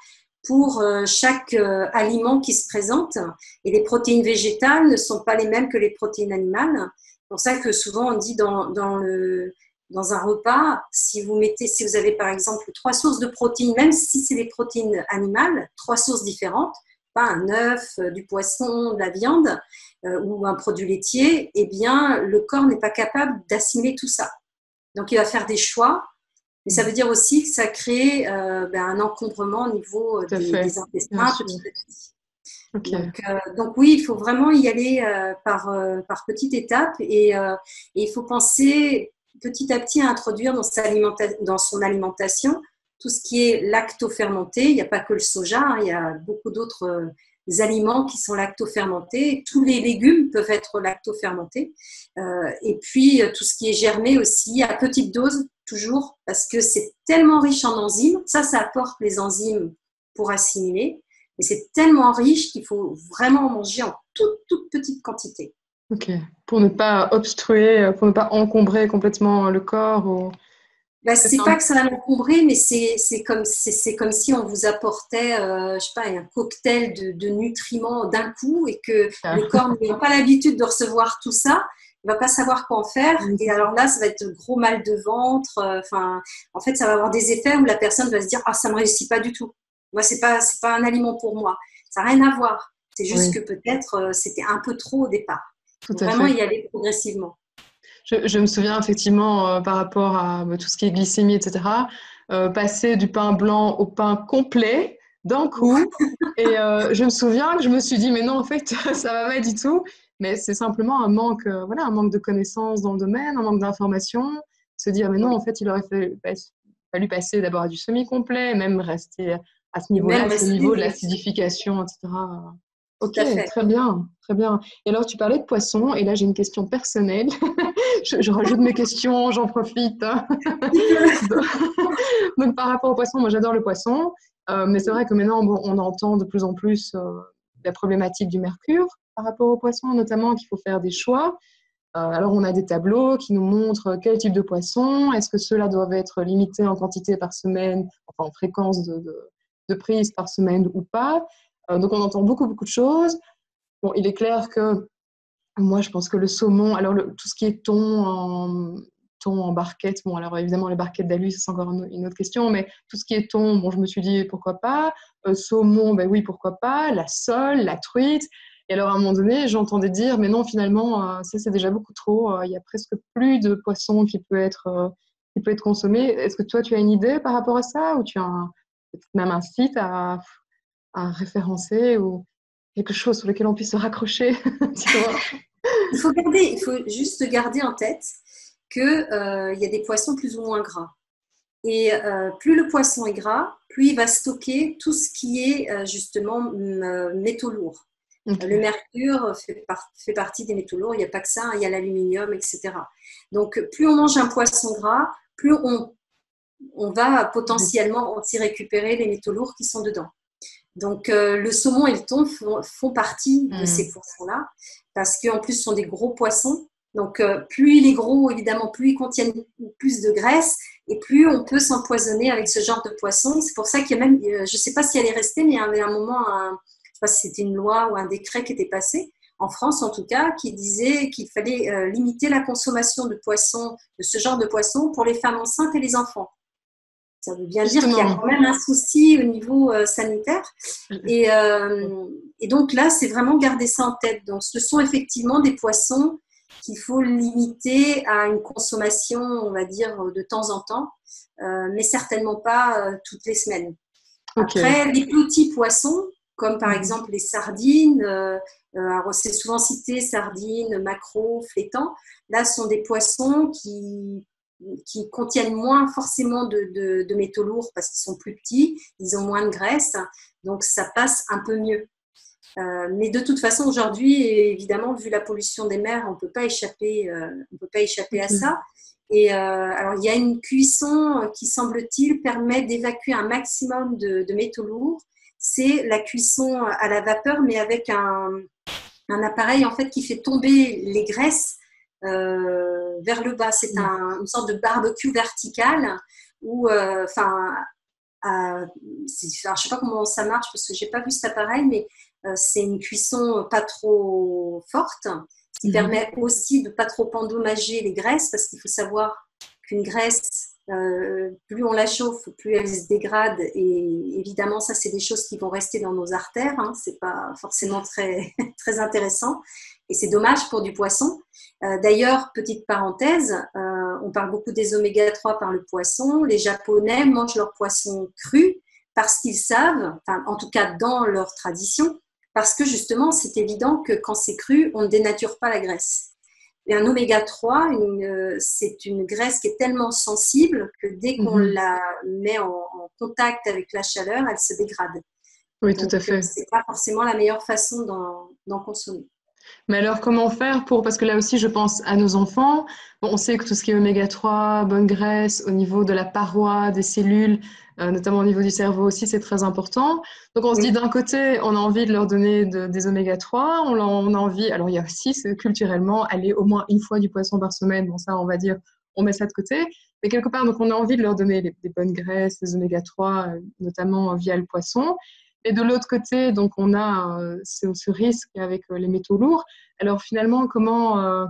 pour chaque aliment qui se présente. Et les protéines végétales ne sont pas les mêmes que les protéines animales. C'est pour ça que souvent on dit dans un repas, si vous avez par exemple 3 sources de protéines, même si c'est des protéines animales, 3 sources différentes, pas un œuf, du poisson, de la viande ou un produit laitier, eh bien, le corps n'est pas capable d'assimiler tout ça. Donc, il va faire des choix. Mais ça veut dire aussi que ça crée un encombrement au niveau des intestins petit à petit. Okay. Donc oui, il faut vraiment y aller par petites étapes et il faut penser petit à petit à introduire dans son alimentation tout ce qui est lactofermenté. Il n'y a pas que le soja, hein, il y a beaucoup d'autres aliments qui sont lactofermentés. Tous les légumes peuvent être lactofermentés. Et puis tout ce qui est germé aussi, à petite dose toujours, parce que c'est tellement riche en enzymes. Ça apporte les enzymes pour assimiler. Mais c'est tellement riche qu'il faut vraiment manger en toute petite quantité. Ok, pour ne pas obstruer, pour ne pas encombrer complètement le corps. Ou... C'est pas que ça va l'encombrer, mais c'est comme si on vous apportait, je sais pas, un cocktail de nutriments d'un coup et que le corps n'ayant pas l'habitude de recevoir tout ça, il va pas savoir quoi en faire. Et alors là, ça va être gros mal de ventre. En fait, ça va avoir des effets où la personne va se dire, ah, ça me réussit pas du tout. Moi, c'est pas un aliment pour moi. Ça n'a rien à voir. C'est juste que peut-être c'était un peu trop au départ. Tout à vraiment fait. y aller progressivement. Je me souviens effectivement par rapport à tout ce qui est glycémie, etc., passer du pain blanc au pain complet d'un coup. Et je me souviens que je me suis dit, mais non, en fait, ça va pas du tout. Mais c'est simplement un manque, un manque de connaissances dans le domaine, un manque d'informations. Se dire, mais non, en fait, il aurait fallu passer d'abord à du semi-complet, même rester à ce niveau-là, à ce niveau de l'acidification, etc. Ok, très bien, très bien. Et alors, tu parlais de poisson, et là, j'ai une question personnelle. Je rajoute mes questions, j'en profite. Donc, par rapport au poisson, moi, j'adore le poisson, mais c'est vrai que maintenant, bon, on entend de plus en plus la problématique du mercure par rapport au poisson, notamment qu'il faut faire des choix. Alors, on a des tableaux qui nous montrent quel type de poisson, est-ce que ceux-là doivent être limités en quantité par semaine, enfin en fréquence de prise par semaine ou pas. Donc, on entend beaucoup, beaucoup de choses. Bon, il est clair que moi, je pense que le saumon, alors tout ce qui est thon en barquette, bon, alors évidemment, les barquettes d'alu, c'est encore une autre question, mais tout ce qui est thon, bon, je me suis dit pourquoi pas. Saumon, ben oui, pourquoi pas. La sole, la truite. Et alors, à un moment donné, j'entendais dire, mais non, finalement, ça, c'est déjà beaucoup trop. Il y a presque plus de poisson qui peut être consommé. Est-ce que toi, tu as une idée par rapport à ça ou tu as même un site à référencer ou quelque chose sur lequel on puisse se raccrocher, tu vois? Il faut juste garder en tête qu'il y a des poissons plus ou moins gras. Et plus le poisson est gras, plus il va stocker tout ce qui est justement métaux lourds. Okay. Le mercure fait partie des métaux lourds, il n'y a pas que ça, hein, il y a l'aluminium, etc. Donc plus on mange un poisson gras, plus on va potentiellement aussi récupérer les métaux lourds qui sont dedans. Donc le saumon et le thon font partie de ces poissons-là, parce qu'en plus ce sont des gros poissons. Donc plus il est gros, évidemment, plus il contient plus de graisse et plus on peut s'empoisonner avec ce genre de poisson. C'est pour ça qu'il y a même, je ne sais pas si elle est restée, mais il y avait un moment, je ne sais pas si c'était une loi ou un décret qui était passé, en France en tout cas, qui disait qu'il fallait limiter la consommation de poissons, de ce genre de poissons pour les femmes enceintes et les enfants. Ça veut bien dire qu'il y a quand même un souci au niveau sanitaire. Et donc là, c'est vraiment garder ça en tête. Donc, ce sont effectivement des poissons qu'il faut limiter à une consommation, on va dire, de temps en temps, mais certainement pas toutes les semaines. Okay. Après, les petits poissons, comme par exemple les sardines, c'est souvent cité sardines, maquereaux, flétans. Là, ce sont des poissons qui contiennent moins forcément de métaux lourds parce qu'ils sont plus petits, ils ont moins de graisse, donc ça passe un peu mieux. Mais de toute façon, aujourd'hui, évidemment, vu la pollution des mers, on ne peut pas échapper à ça. Et alors, il y a une cuisson qui, semble-t-il, permet d'évacuer un maximum de métaux lourds. C'est la cuisson à la vapeur, mais avec un appareil en fait qui fait tomber les graisses vers le bas. C'est une sorte de barbecue vertical où, je ne sais pas comment ça marche parce que je n'ai pas vu cet appareil, mais c'est une cuisson pas trop forte, ce qui permet aussi de ne pas trop endommager les graisses parce qu'il faut savoir qu'une graisse plus on la chauffe, plus elle se dégrade. Et évidemment, ça, c'est des choses qui vont rester dans nos artères. Hein. Ce n'est pas forcément très, très intéressant. Et c'est dommage pour du poisson. D'ailleurs, petite parenthèse, on parle beaucoup des oméga-3 par le poisson. Les Japonais mangent leur poisson cru parce qu'ils savent, enfin, en tout cas dans leur tradition, parce que justement, c'est évident que quand c'est cru, on ne dénature pas la graisse. Et un oméga-3, c'est une graisse qui est tellement sensible que dès qu'on la met en contact avec la chaleur, elle se dégrade. Oui, donc, tout à fait. ce n'est pas forcément la meilleure façon d'en consommer. Mais alors, comment faire pour... Parce que là aussi, je pense à nos enfants. Bon, on sait que tout ce qui est oméga-3, bonne graisse, au niveau de la paroi, des cellules, notamment au niveau du cerveau aussi, c'est très important. Donc, on se dit d'un côté, on a envie de leur donner des oméga-3. On a envie... Alors, il y a aussi, culturellement, aller au moins une fois du poisson par semaine. Bon, ça, on va dire, on met ça de côté. Mais quelque part, donc, on a envie de leur donner des bonnes graisses, des oméga-3, notamment via le poisson. Et de l'autre côté, donc on a ce risque avec les métaux lourds. Alors finalement, comment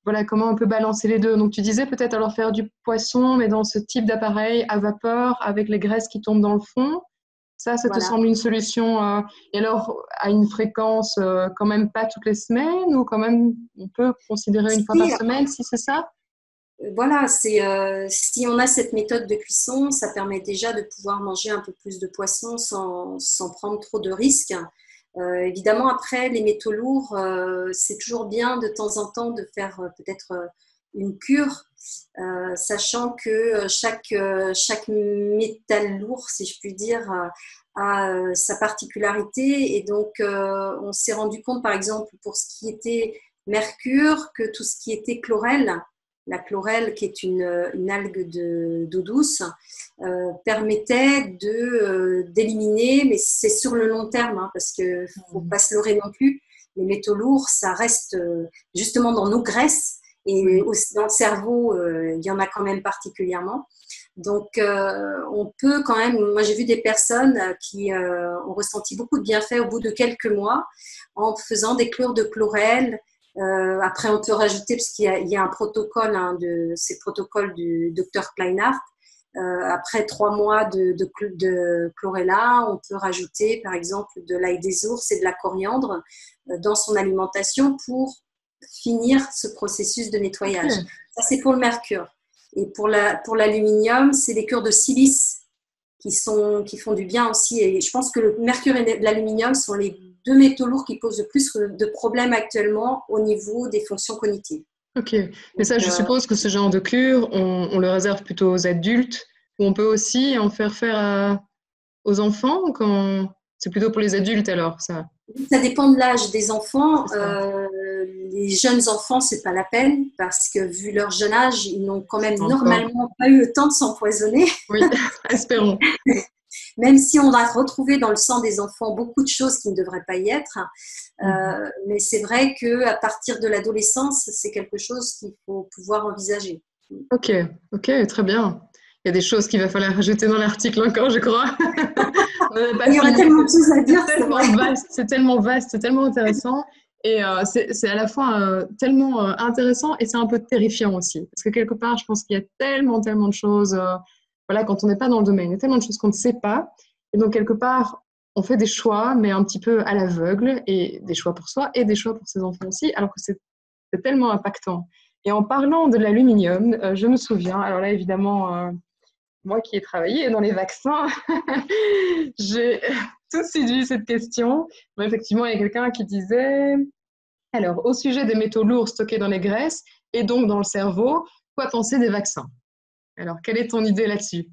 on peut balancer les deux? Donc tu disais peut-être alors faire du poisson, mais dans ce type d'appareil à vapeur avec les graisses qui tombent dans le fond. Ça te Voilà. semble une solution et alors à une fréquence quand même pas toutes les semaines ou quand même on peut considérer une fois par semaine si c'est ça? Voilà, si on a cette méthode de cuisson, ça permet déjà de pouvoir manger un peu plus de poisson sans prendre trop de risques. Évidemment, après, les métaux lourds, c'est toujours bien de temps en temps de faire peut-être une cure, sachant que chaque métal lourd, si je puis dire, a sa particularité. Et donc, on s'est rendu compte, par exemple, pour ce qui était mercure, que tout ce qui était chlorelle, la chlorelle, qui est une algue d'eau douce, permettait d'éliminer, mais c'est sur le long terme, hein, parce qu'il ne faut pas se leurrer non plus, les métaux lourds, ça reste justement dans nos graisses, et aussi dans le cerveau, il y en a quand même particulièrement. Donc, on peut quand même, moi j'ai vu des personnes qui ont ressenti beaucoup de bienfaits au bout de quelques mois en faisant des chlores de chlorelle. Après, on peut rajouter, parce qu'il y a un protocole, hein, c'est le protocole du docteur Kleinhardt. Après 3 mois de chlorella, on peut rajouter, par exemple, de l'ail des ours et de la coriandre dans son alimentation pour finir ce processus de nettoyage. Okay. Ça, c'est pour le mercure. Et pour l'aluminium, c'est les cures de silice qui font du bien aussi. Et je pense que le mercure et l'aluminium sont les 2 métaux lourds qui posent le plus de problèmes actuellement au niveau des fonctions cognitives. Ok, mais ça, je suppose que ce genre de cure, on le réserve plutôt aux adultes, ou on peut aussi en faire aux enfants, ou c'est plutôt pour les adultes alors, ça? Ça dépend de l'âge des enfants. Les jeunes enfants, c'est pas la peine, parce que vu leur jeune âge, ils n'ont quand même normalement pas eu le temps de s'empoisonner. Oui, espérons. Même si on a retrouvé dans le sang des enfants beaucoup de choses qui ne devraient pas y être. Mais c'est vrai qu'à partir de l'adolescence, c'est quelque chose qu'il faut pouvoir envisager. Ok, très bien. Il y a des choses qu'il va falloir rajouter dans l'article encore, je crois. Il y aurait tellement de choses à dire. C'est tellement vaste, c'est tellement intéressant. Et c'est à la fois tellement intéressant et c'est un peu terrifiant aussi. Parce que quelque part, je pense qu'il y a tellement de choses, voilà, quand on n'est pas dans le domaine, il y a tellement de choses qu'on ne sait pas. Et donc, quelque part, on fait des choix, mais un petit peu à l'aveugle, et des choix pour soi et des choix pour ses enfants aussi, alors que c'est tellement impactant. Et en parlant de l'aluminium, je me souviens, alors là, évidemment, moi qui ai travaillé dans les vaccins, j'ai tout de suite vu cette question. Mais effectivement, il y a quelqu'un qui disait, alors, au sujet des métaux lourds stockés dans les graisses et donc dans le cerveau, quoi penser des vaccins? Alors, quelle est ton idée là-dessus?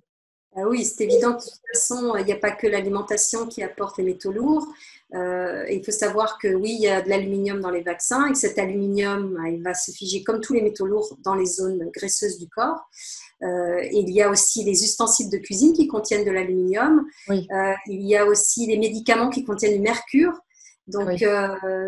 Oui, c'est évident que de toute façon, il n'y a pas que l'alimentation qui apporte les métaux lourds. Il faut savoir que oui, il y a de l'aluminium dans les vaccins et que cet aluminium, il va se figer comme tous les métaux lourds dans les zones graisseuses du corps. Et il y a aussi les ustensiles de cuisine qui contiennent de l'aluminium. Oui. Il y a aussi les médicaments qui contiennent du mercure. Donc, Oui.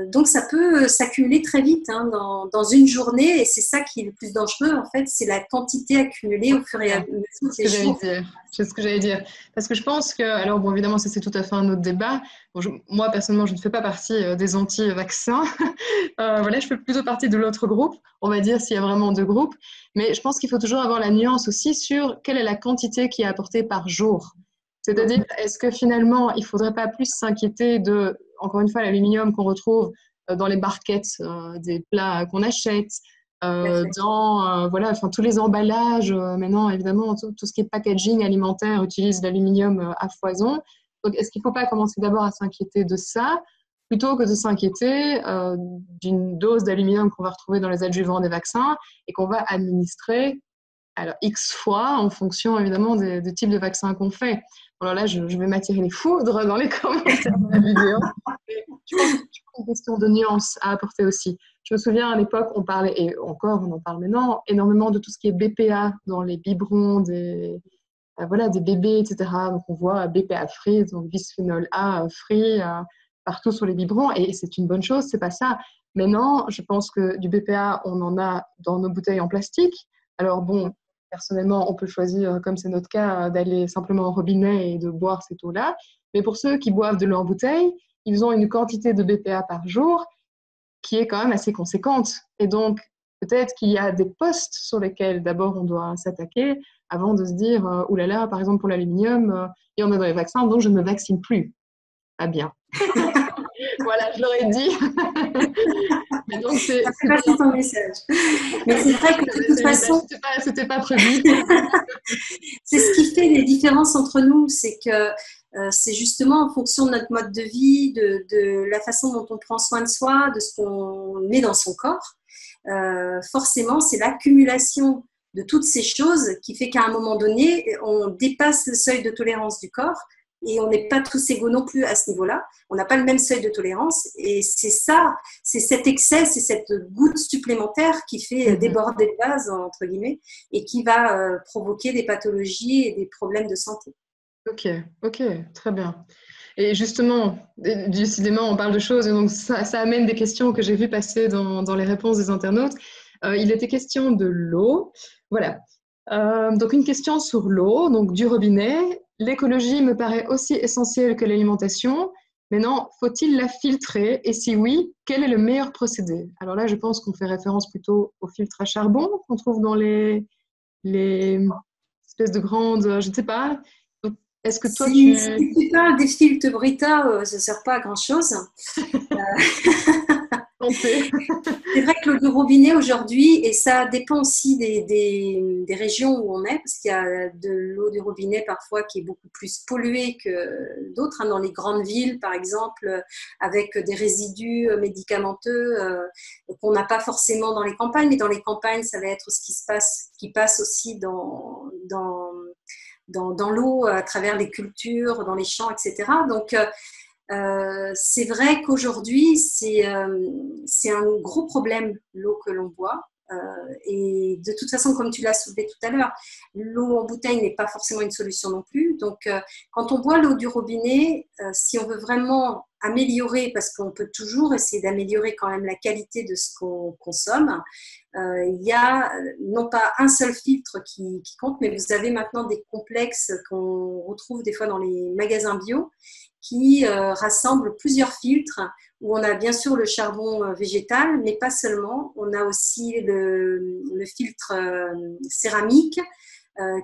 donc ça peut s'accumuler très vite hein, dans une journée, et c'est ça qui est le plus dangereux en fait, c'est la quantité accumulée au fur et à C'est mesure ce des que j'allais jours. dire. C'est ce que j'allais dire. Parce que je pense que, alors bon, évidemment, ça c'est tout à fait un autre débat. Bon, moi, personnellement, je ne fais pas partie des anti-vaccins. Voilà, je fais plutôt partie de l'autre groupe, on va dire, s'il y a vraiment deux groupes. Mais je pense qu'il faut toujours avoir la nuance aussi sur quelle est la quantité qui est apportée par jour. C'est-à-dire, est-ce que finalement, il ne faudrait pas plus s'inquiéter de, encore une fois, l'aluminium qu'on retrouve dans les barquettes des plats qu'on achète, Tout à fait. voilà, enfin, tous les emballages, maintenant, évidemment, tout ce qui est packaging alimentaire utilise l'aluminium à foison. Donc, est-ce qu'il ne faut pas commencer d'abord à s'inquiéter de ça, plutôt que de s'inquiéter d'une dose d'aluminium qu'on va retrouver dans les adjuvants des vaccins et qu'on va administrer alors X fois en fonction évidemment des types de vaccins qu'on fait. Alors là, je vais m'attirer les foudres dans les commentaires de la vidéo. Mais je pense que c'est une question de nuance à apporter aussi. Je me souviens à l'époque, on parlait, et encore on en parle maintenant, énormément de tout ce qui est BPA dans les biberons voilà, des bébés, etc. Donc on voit BPA free, donc bisphénol A free, partout sur les biberons, et c'est une bonne chose, c'est pas ça. Mais non, je pense que du BPA, on en a dans nos bouteilles en plastique. Alors bon, personnellement, on peut choisir, comme c'est notre cas, d'aller simplement au robinet et de boire cette eau-là. Mais pour ceux qui boivent de l'eau en bouteille, ils ont une quantité de BPA par jour qui est quand même assez conséquente. Et donc, peut-être qu'il y a des postes sur lesquels d'abord on doit s'attaquer avant de se dire, oulala, par exemple pour l'aluminium, il y en a dans les vaccins, donc je ne me vaccine plus. Ah bien. Voilà, je l'aurais dit. Mais donc, Ça fait c'est bien. passer ton message. Mais c'est vrai que de toute façon, C'était pas prévu. c'est ce qui fait les différences entre nous, c'est que c'est justement en fonction de notre mode de vie, de la façon dont on prend soin de soi, de ce qu'on met dans son corps. Forcément, c'est l'accumulation de toutes ces choses qui fait qu'à un moment donné, on dépasse le seuil de tolérance du corps et on n'est pas tous égaux non plus à ce niveau-là. On n'a pas le même seuil de tolérance et c'est ça, c'est cet excès, c'est cette goutte supplémentaire qui fait déborder le vase, entre guillemets, et qui va provoquer des pathologies et des problèmes de santé. Ok, ok, très bien. Et justement, décidément, on parle de choses, et donc ça amène des questions que j'ai vues passer dans les réponses des internautes. Il était question de l'eau. Voilà. Donc une question sur l'eau, donc du robinet. L'écologie me paraît aussi essentielle que l'alimentation. Maintenant, faut-il la filtrer? Et si oui, quel est le meilleur procédé? Alors là, je pense qu'on fait référence plutôt au filtre à charbon qu'on trouve dans les espèces de grandes, je ne sais pas. Donc, est-ce que toi, Si tu parles des filtres Brita, ça ne sert pas à grand-chose. pensais? C'est vrai que l'eau du robinet aujourd'hui, et ça dépend aussi des régions où on est, parce qu'il y a de l'eau du robinet parfois qui est beaucoup plus polluée que d'autres, hein, dans les grandes villes par exemple, avec des résidus médicamenteux qu'on n'a pas forcément dans les campagnes, mais dans les campagnes, ça va être ce qui se passe, qui passe aussi dans l'eau à travers les cultures, dans les champs, etc. Donc, c'est vrai qu'aujourd'hui, c'est un gros problème, l'eau que l'on boit. Et de toute façon, comme tu l'as soulevé tout à l'heure, l'eau en bouteille n'est pas forcément une solution non plus. Donc, quand on boit l'eau du robinet, si on veut vraiment améliorer, parce qu'on peut toujours essayer d'améliorer quand même la qualité de ce qu'on consomme, il y a non pas un seul filtre qui compte, mais vous avez maintenant des complexes qu'on retrouve des fois dans les magasins bio qui rassemble plusieurs filtres où on a bien sûr le charbon végétal, mais pas seulement. On a aussi le filtre céramique,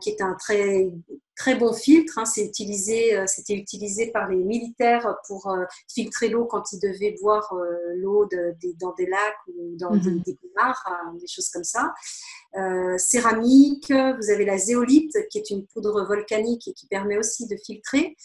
qui est un très, très bon filtre. Hein. C'était utilisé par les militaires pour filtrer l'eau quand ils devaient boire l'eau dans des lacs ou dans des mares, hein, des choses comme ça. Céramique, vous avez la zéolite, qui est une poudre volcanique et qui permet aussi de filtrer.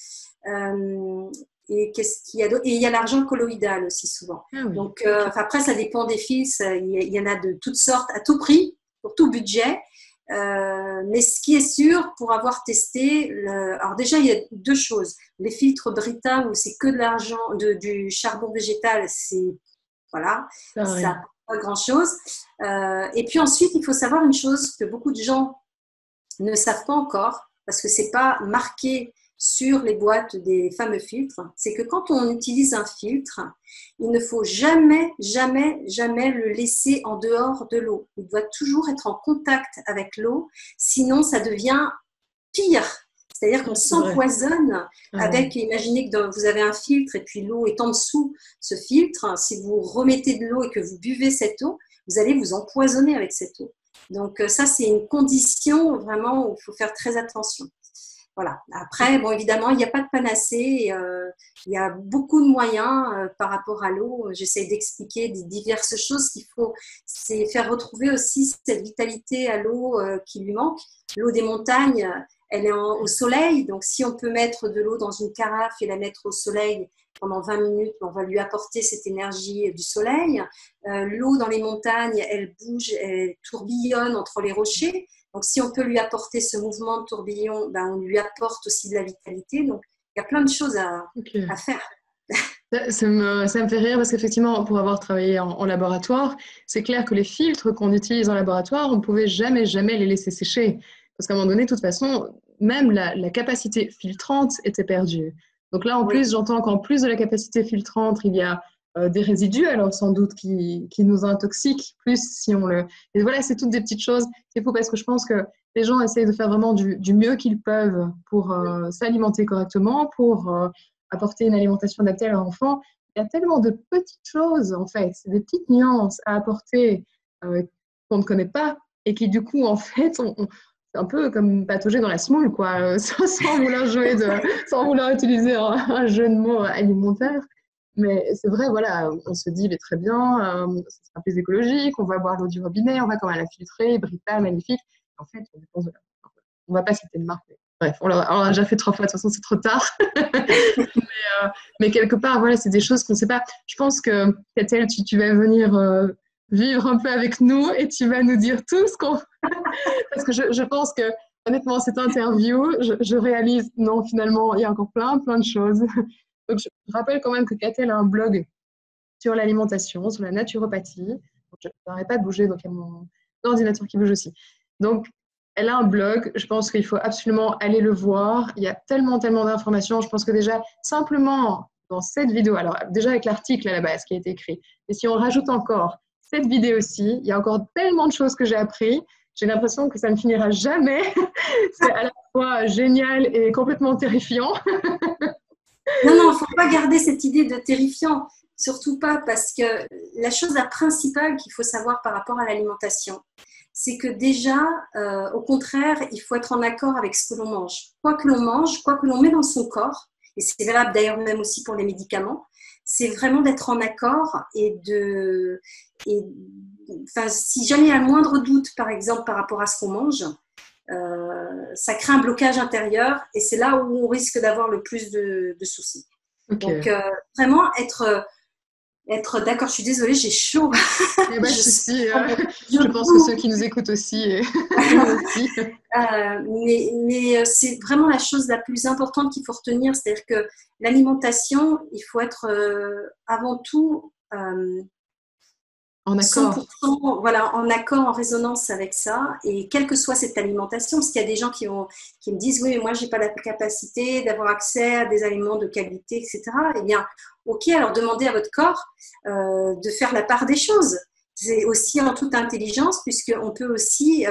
Et qu'est-ce qu'il y a d'autre? Et il y a l'argent colloïdal aussi souvent. Ah oui. Donc, après, ça dépend des fils. Il y en a de toutes sortes, à tout prix, pour tout budget. Mais ce qui est sûr, pour avoir testé, alors déjà, il y a deux choses. Les filtres Brita, où c'est que de l'argent, du charbon végétal, c'est, voilà, ça n'a pas grand-chose. Et puis ensuite, il faut savoir une chose que beaucoup de gens ne savent pas encore, parce que c'est pas marqué sur les boîtes des fameux filtres, c'est que quand on utilise un filtre, il ne faut jamais, jamais, jamais le laisser en dehors de l'eau. Il doit toujours être en contact avec l'eau, sinon ça devient pire. C'est-à-dire qu'on s'empoisonne avec, imaginez que vous avez un filtre et puis l'eau est en dessous ce filtre. Si vous remettez de l'eau et que vous buvez cette eau, vous allez vous empoisonner avec cette eau. Donc ça, c'est une condition vraiment où il faut faire très attention. Voilà. Après, bon, évidemment, il n'y a pas de panacée. Il y a beaucoup de moyens par rapport à l'eau. J'essaie d'expliquer des diverses choses qu'il faut. C'est faire retrouver aussi cette vitalité à l'eau qui lui manque. L'eau des montagnes, elle est au soleil. Donc, si on peut mettre de l'eau dans une carafe et la mettre au soleil pendant 20 minutes, on va lui apporter cette énergie du soleil. L'eau dans les montagnes, elle bouge, elle tourbillonne entre les rochers. Donc, si on peut lui apporter ce mouvement de tourbillon, ben, on lui apporte aussi de la vitalité. Donc, il y a plein de choses à faire. Ça me fait rire parce qu'effectivement, pour avoir travaillé en laboratoire, c'est clair que les filtres qu'on utilise en laboratoire, on ne pouvait jamais, jamais les laisser sécher. Parce qu'à un moment donné, de toute façon, même la capacité filtrante était perdue. Donc là, en plus, j'entends qu'en plus de la capacité filtrante, il y a des résidus, alors sans doute qui nous intoxiquent plus si on le... Et voilà, c'est toutes des petites choses. C'est fou parce que je pense que les gens essayent de faire vraiment du mieux qu'ils peuvent pour s'alimenter correctement, pour apporter une alimentation adaptée à leur enfant. Il y a tellement de petites choses, en fait. C'est des petites nuances à apporter qu'on ne connaît pas et qui, du coup, en fait, c'est un peu comme patauger dans la semoule, quoi, sans vouloir utiliser un jeu de mots alimentaire. Mais c'est vrai, voilà, on se dit, mais très bien, ça sera plus écologique, on va boire l'eau du robinet, on va quand même la filtrer, Brita, magnifique. En fait, on dépense de l'argent. On ne va pas citer de marque. Mais bref, on l'a déjà fait 3 fois, de toute façon, c'est trop tard. mais quelque part, voilà, c'est des choses qu'on ne sait pas. Je pense que, Catel, tu vas venir vivre un peu avec nous et tu vas nous dire tout ce qu'on... Parce que je pense que, honnêtement, cette interview, je réalise, non, finalement, il y a encore plein de choses. Donc, je rappelle quand même que Catel a un blog sur l'alimentation, sur la naturopathie. Donc, je n'arrête pas de bouger, donc il y a mon ordinateur qui bouge aussi. Donc, elle a un blog, je pense qu'il faut absolument aller le voir. Il y a tellement d'informations. Je pense que déjà, simplement dans cette vidéo, alors déjà avec l'article à la base qui a été écrit, et si on rajoute encore cette vidéo aussi, il y a encore tellement de choses que j'ai appris. J'ai l'impression que ça ne finira jamais. C'est à la fois génial et complètement terrifiant. Non, il ne faut pas garder cette idée de terrifiant. Surtout pas, parce que la chose principale qu'il faut savoir par rapport à l'alimentation, c'est que déjà, au contraire, il faut être en accord avec ce que l'on mange. Quoi que l'on mange, quoi que l'on met dans son corps, et c'est valable d'ailleurs même aussi pour les médicaments, c'est vraiment d'être en accord enfin, si jamais il y a le moindre doute, par exemple, par rapport à ce qu'on mange, ça crée un blocage intérieur et c'est là où on risque d'avoir le plus de soucis. Okay. Donc, vraiment être d'accord, je suis désolée, j'ai chaud. Je pense que ceux qui nous écoutent aussi. Mais c'est vraiment la chose la plus importante qu'il faut retenir, c'est-à-dire que l'alimentation, il faut être avant tout en accord. 100%, voilà, en accord, en résonance avec ça, et quelle que soit cette alimentation, parce qu'il y a des gens qui me disent, oui, mais moi, je n'ai pas la capacité d'avoir accès à des aliments de qualité, etc. Eh bien, ok, alors demandez à votre corps de faire la part des choses. C'est aussi en toute intelligence, puisqu'on peut aussi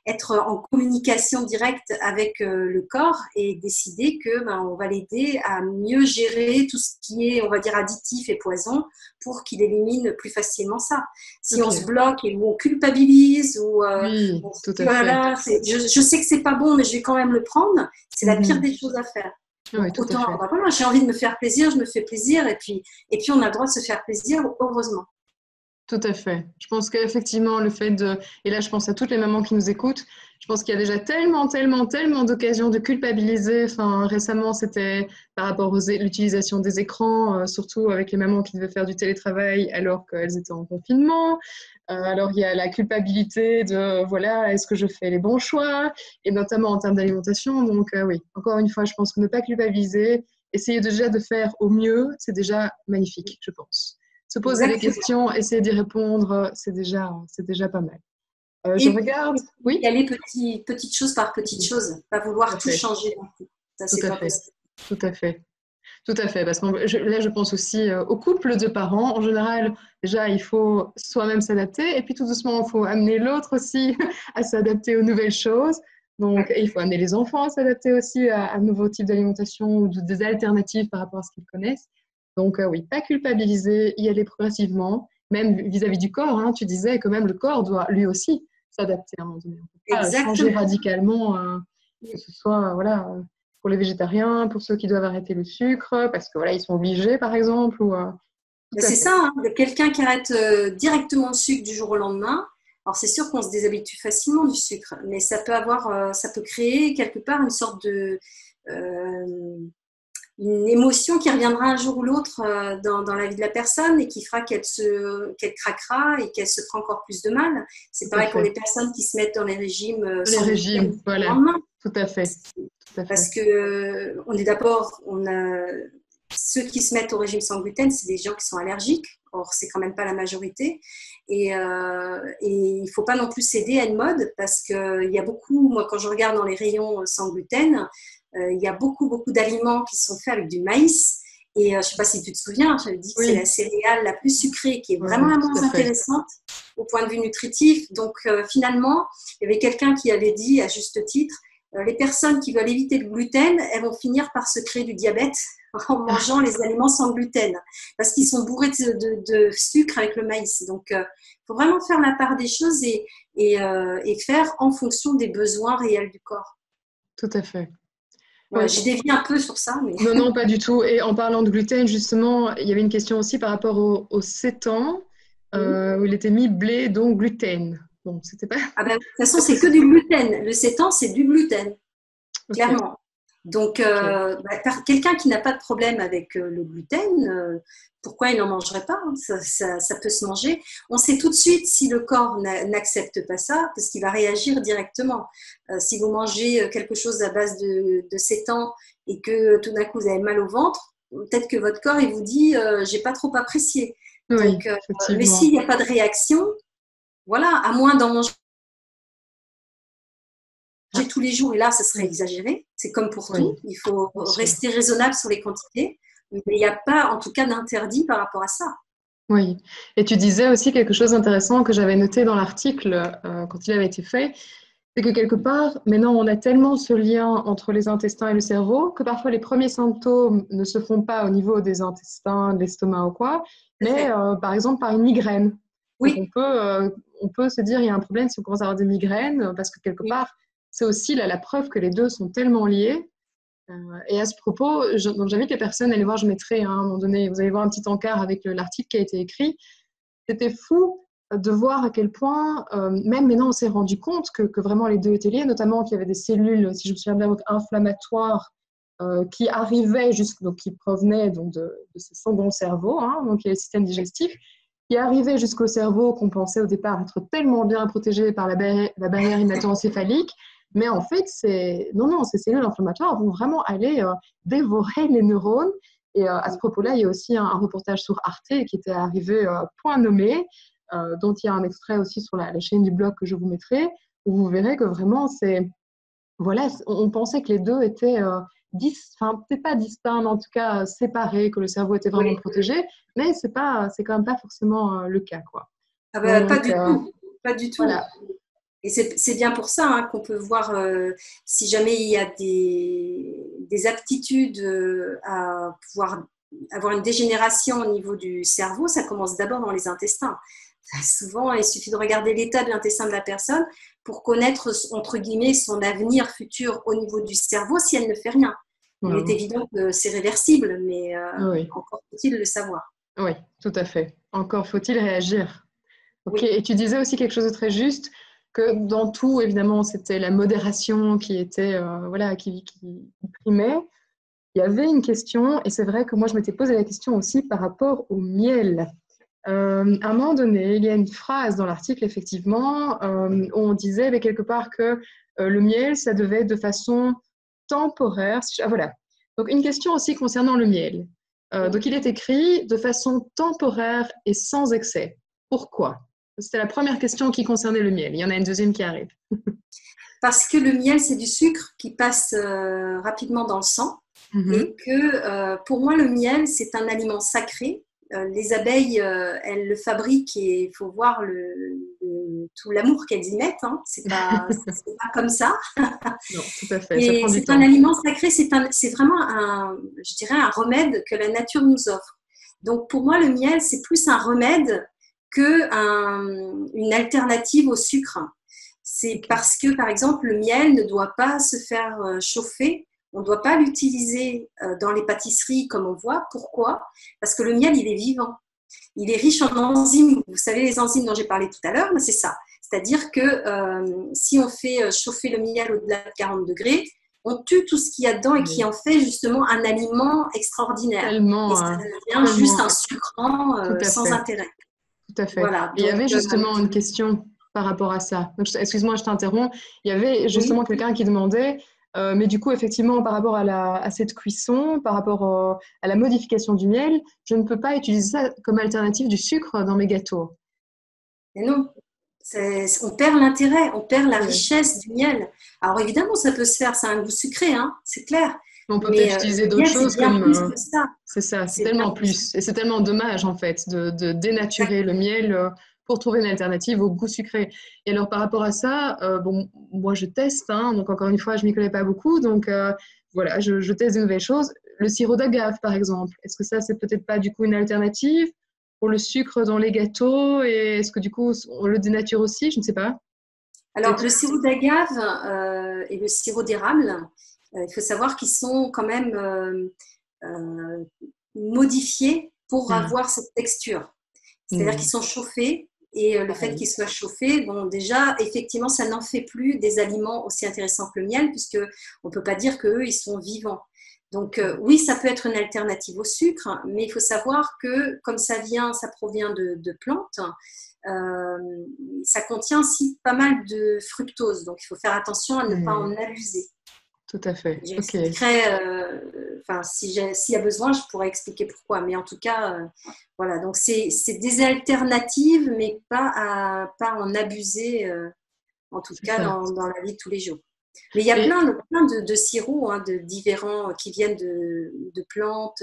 être en communication directe avec le corps et décider que on va l'aider à mieux gérer tout ce qui est, on va dire, additif et poison pour qu'il élimine plus facilement ça. Si on se bloque et où on culpabilise, ou oui, tout à fait. Je sais que c'est pas bon, mais je vais quand même le prendre, c'est la pire des choses à faire. Oui, donc, autant, voilà, j'ai envie de me faire plaisir, je me fais plaisir, et puis on a le droit de se faire plaisir, heureusement. Tout à fait. Je pense qu'effectivement, le fait de... Et là, je pense à toutes les mamans qui nous écoutent. Je pense qu'il y a déjà tellement d'occasions de culpabiliser. Enfin, récemment, c'était par rapport à l'utilisation des écrans, surtout avec les mamans qui devaient faire du télétravail alors qu'elles étaient en confinement. Alors, il y a la culpabilité de, voilà, est-ce que je fais les bons choix? Et notamment en termes d'alimentation. Donc, oui, encore une fois, je pense que ne pas culpabiliser, essayer déjà de faire au mieux, c'est déjà magnifique, je pense. Se poser des questions, essayer d'y répondre, c'est déjà pas mal. Je regarde. Oui. Y aller petite chose par petite chose, pas vouloir tout changer d'un coup. Ça, Tout c'est à pas fait. possible. Tout à fait. Tout à fait, parce que là, je pense aussi aux couples de parents. En général, déjà, il faut soi-même s'adapter, et puis tout doucement, il faut amener l'autre aussi à s'adapter aux nouvelles choses. Donc, Ouais. et il faut amener les enfants à s'adapter aussi à de nouveaux types d'alimentation ou des alternatives par rapport à ce qu'ils connaissent. Donc, oui, pas culpabiliser, y aller progressivement, même vis-à-vis du corps. Hein, tu disais que même le corps doit lui aussi s'adapter à un moment donné. On ne peut pas changer Exactement. radicalement, que ce soit, voilà, pour les végétariens, pour ceux qui doivent arrêter le sucre, parce que voilà, ils sont obligés, par exemple, ou Mais tout à c'est fait. ça, hein, quelqu'un qui arrête directement le sucre du jour au lendemain. Alors c'est sûr qu'on se déshabitue facilement du sucre, mais ça peut créer quelque part une sorte de une émotion qui reviendra un jour ou l'autre dans la vie de la personne et qui fera qu'elle craquera et qu'elle se fera encore plus de mal. C'est Tout à pareil pour fait. les personnes qui se mettent dans les régimes Les sans gluten régimes, du jour au voilà, lendemain. tout à fait, tout à fait. Parce que on est d'abord, ceux qui se mettent au régime sans gluten, c'est des gens qui sont allergiques. Or, c'est quand même pas la majorité. Et il ne faut pas non plus céder à une mode parce qu'il y a beaucoup, moi quand je regarde dans les rayons sans gluten, il y a beaucoup, beaucoup d'aliments qui sont faits avec du maïs. Et je ne sais pas si tu te souviens, j'avais dit que c'est Oui, la céréale la plus sucrée qui est vraiment oui, la tout moins à fait. intéressante au point de vue nutritif. Donc finalement, il y avait quelqu'un qui avait dit à juste titre, les personnes qui veulent éviter le gluten, elles vont finir par se créer du diabète en mangeant les aliments sans gluten, parce qu'ils sont bourrés de sucre avec le maïs. Donc, il faut vraiment faire la part des choses et faire en fonction des besoins réels du corps. Tout à fait. Voilà, Oui. j'ai dévié un peu sur ça, mais Non, non, pas du tout. Et en parlant de gluten, justement, il y avait une question aussi par rapport au sétan, où il était mis blé, donc gluten. Bon, c'était pas, ah ben, de toute façon, pas c'est que précis. du gluten. Le sétan, c'est du gluten. Ok, Clairement. Donc, ok. quelqu'un qui n'a pas de problème avec le gluten, pourquoi il n'en mangerait pas, hein, ça peut se manger. On sait tout de suite si le corps n'accepte pas ça, parce qu'il va réagir directement. Si vous mangez quelque chose à base de sétan et que tout d'un coup vous avez mal au ventre, peut-être que votre corps il vous dit j'ai pas trop apprécié. Oui, Donc, mais effectivement. s'il n'y a pas de réaction, voilà, à moins d'en manger Ah, tous les jours, et là, ce serait oui, exagéré. C'est comme pour oui, tout. Il faut bien sûr. rester raisonnable sur les quantités. Mais il n'y a pas, en tout cas, d'interdit par rapport à ça. Oui. Et tu disais aussi quelque chose d'intéressant que j'avais noté dans l'article quand il avait été fait, c'est que quelque part, maintenant, on a tellement ce lien entre les intestins et le cerveau que parfois les premiers symptômes ne se font pas au niveau des intestins, de l'estomac ou quoi, Tout à mais fait. par exemple par une migraine. Donc Oui, on peut se dire il y a un problème si on commence à avoir des migraines parce que quelque oui, part, c'est aussi la preuve que les deux sont tellement liés. Et à ce propos, donc j'invite les personnes à aller voir, je mettrai hein, à un moment donné, vous allez voir un petit encart avec l'article qui a été écrit. C'était fou de voir à quel point, même maintenant, on s'est rendu compte que vraiment les deux étaient liés, notamment qu'il y avait des cellules, si je me souviens bien, donc, inflammatoires qui arrivaient, donc, qui provenaient donc, de ce second cerveau, hein, donc il y a le système digestif, qui arrivaient jusqu'au cerveau qu'on pensait au départ être tellement bien protégé par la barrière hémato-encéphalique. Mais en fait, non, ces cellules inflammatoires vont vraiment aller dévorer les neurones. Et à ce propos-là, il y a aussi un reportage sur Arte qui était arrivé point nommé, dont il y a un extrait aussi sur la chaîne du blog que je vous mettrai, où vous verrez que vraiment, voilà, on pensait que les deux étaient, enfin, peut-être pas distincts, mais en tout cas séparés, que le cerveau était vraiment oui. protégé, mais c'est quand même pas forcément le cas, quoi. Ah ben, pas Donc, du tout. Pas du tout. voilà, Et c'est bien pour ça hein, qu'on peut voir si jamais il y a des aptitudes à pouvoir avoir une dégénération au niveau du cerveau, ça commence d'abord dans les intestins. Souvent, il suffit de regarder l'état de l'intestin de la personne pour connaître, entre guillemets, son avenir futur au niveau du cerveau si elle ne fait rien. Il est voilà. évident que c'est réversible, mais Oui, encore faut-il le savoir. oui, tout à fait. Encore faut-il réagir. Ok, Oui, et tu disais aussi quelque chose de très juste, que dans tout, évidemment, c'était la modération qui était, voilà, qui primait. Il y avait une question, et c'est vrai que moi, je m'étais posé la question aussi par rapport au miel. À un moment donné, il y a une phrase dans l'article, effectivement, où on disait mais quelque part que le miel, ça devait être de façon temporaire. Ah, voilà. Donc, une question aussi concernant le miel. oui. Donc, il est écrit de façon temporaire et sans excès. Pourquoi? C'était la première question qui concernait le miel. Il y en a une deuxième qui arrive. parce que le miel, c'est du sucre qui passe rapidement dans le sang. Et que pour moi, le miel, c'est un aliment sacré. Les abeilles, elles le fabriquent et il faut voir tout l'amour qu'elles y mettent. Hein. C'est pas comme ça. Non, tout à fait, ça Et prend du c'est temps. un aliment sacré, c'est vraiment je dirais un remède que la nature nous offre. Donc pour moi, le miel, c'est plus un remède qu'une alternative au sucre. C'est parce que, par exemple, le miel ne doit pas se faire chauffer. On ne doit pas l'utiliser dans les pâtisseries comme on voit. Pourquoi? Parce que le miel, il est vivant. Il est riche en enzymes. Vous savez, les enzymes dont j'ai parlé tout à l'heure, c'est ça. C'est-à-dire que si on fait chauffer le miel au-delà de 40 degrés, on tue tout ce qu'il y a dedans et qui en fait justement un aliment extraordinaire. Et Tellement, ça devient juste un sucrant tout à sans fait, intérêt. tout à fait. Voilà. Et il y Donc, avait justement une question par rapport à ça. Donc, excuse-moi, je t'interromps. Il y avait oui. justement quelqu'un qui demandait, mais du coup, effectivement, par rapport à cette cuisson, par rapport à la modification du miel, je ne peux pas utiliser ça comme alternative du sucre dans mes gâteaux. Mais non, on perd l'intérêt, on perd la Ouais. richesse du miel. Alors évidemment, ça peut se faire, ça a un goût sucré, hein, c'est clair. On peut Mais peut-être utiliser le d'autres miel, c'est choses bien comme... plus que ça. c'est ça, c'est C'est bien tellement plus. plus. Et c'est tellement dommage, en fait, de dénaturer le Exactement. miel pour trouver une alternative au goût sucré. Et alors, par rapport à ça, bon, moi, je teste, hein, donc encore une fois, je m'y connais pas beaucoup, donc voilà, je teste de nouvelles choses. Le sirop d'agave, par exemple, est-ce que ça, c'est peut-être pas, du coup, une alternative pour le sucre dans les gâteaux? Et est-ce que, du coup, on le dénature aussi? Je ne sais pas. Alors, le sirop d'agave et le sirop d'érable, il faut savoir qu'ils sont quand même euh, modifiés pour Hmm. avoir cette texture. C'est-à-dire qu'ils Hmm. sont chauffés et le fait Pareil. qu'ils soient chauffés, bon, déjà, effectivement, ça n'en fait plus des aliments aussi intéressants que le miel, puisque on ne peut pas dire qu'eux, ils sont vivants. Donc, oui, ça peut être une alternative au sucre, mais il faut savoir que comme ça provient de plantes, euh, ça contient aussi pas mal de fructose. Donc, il faut faire attention à ne pas en Hmm. abuser. Tout à fait. Ok. J'expliquerai, s'il y a besoin, je pourrais expliquer pourquoi. Mais en tout cas, voilà. Donc, c'est des alternatives, mais pas en abuser, en tout C'est cas ça. dans la vie de tous les jours. Mais il y a Et plein de sirops hein, différents qui viennent de plantes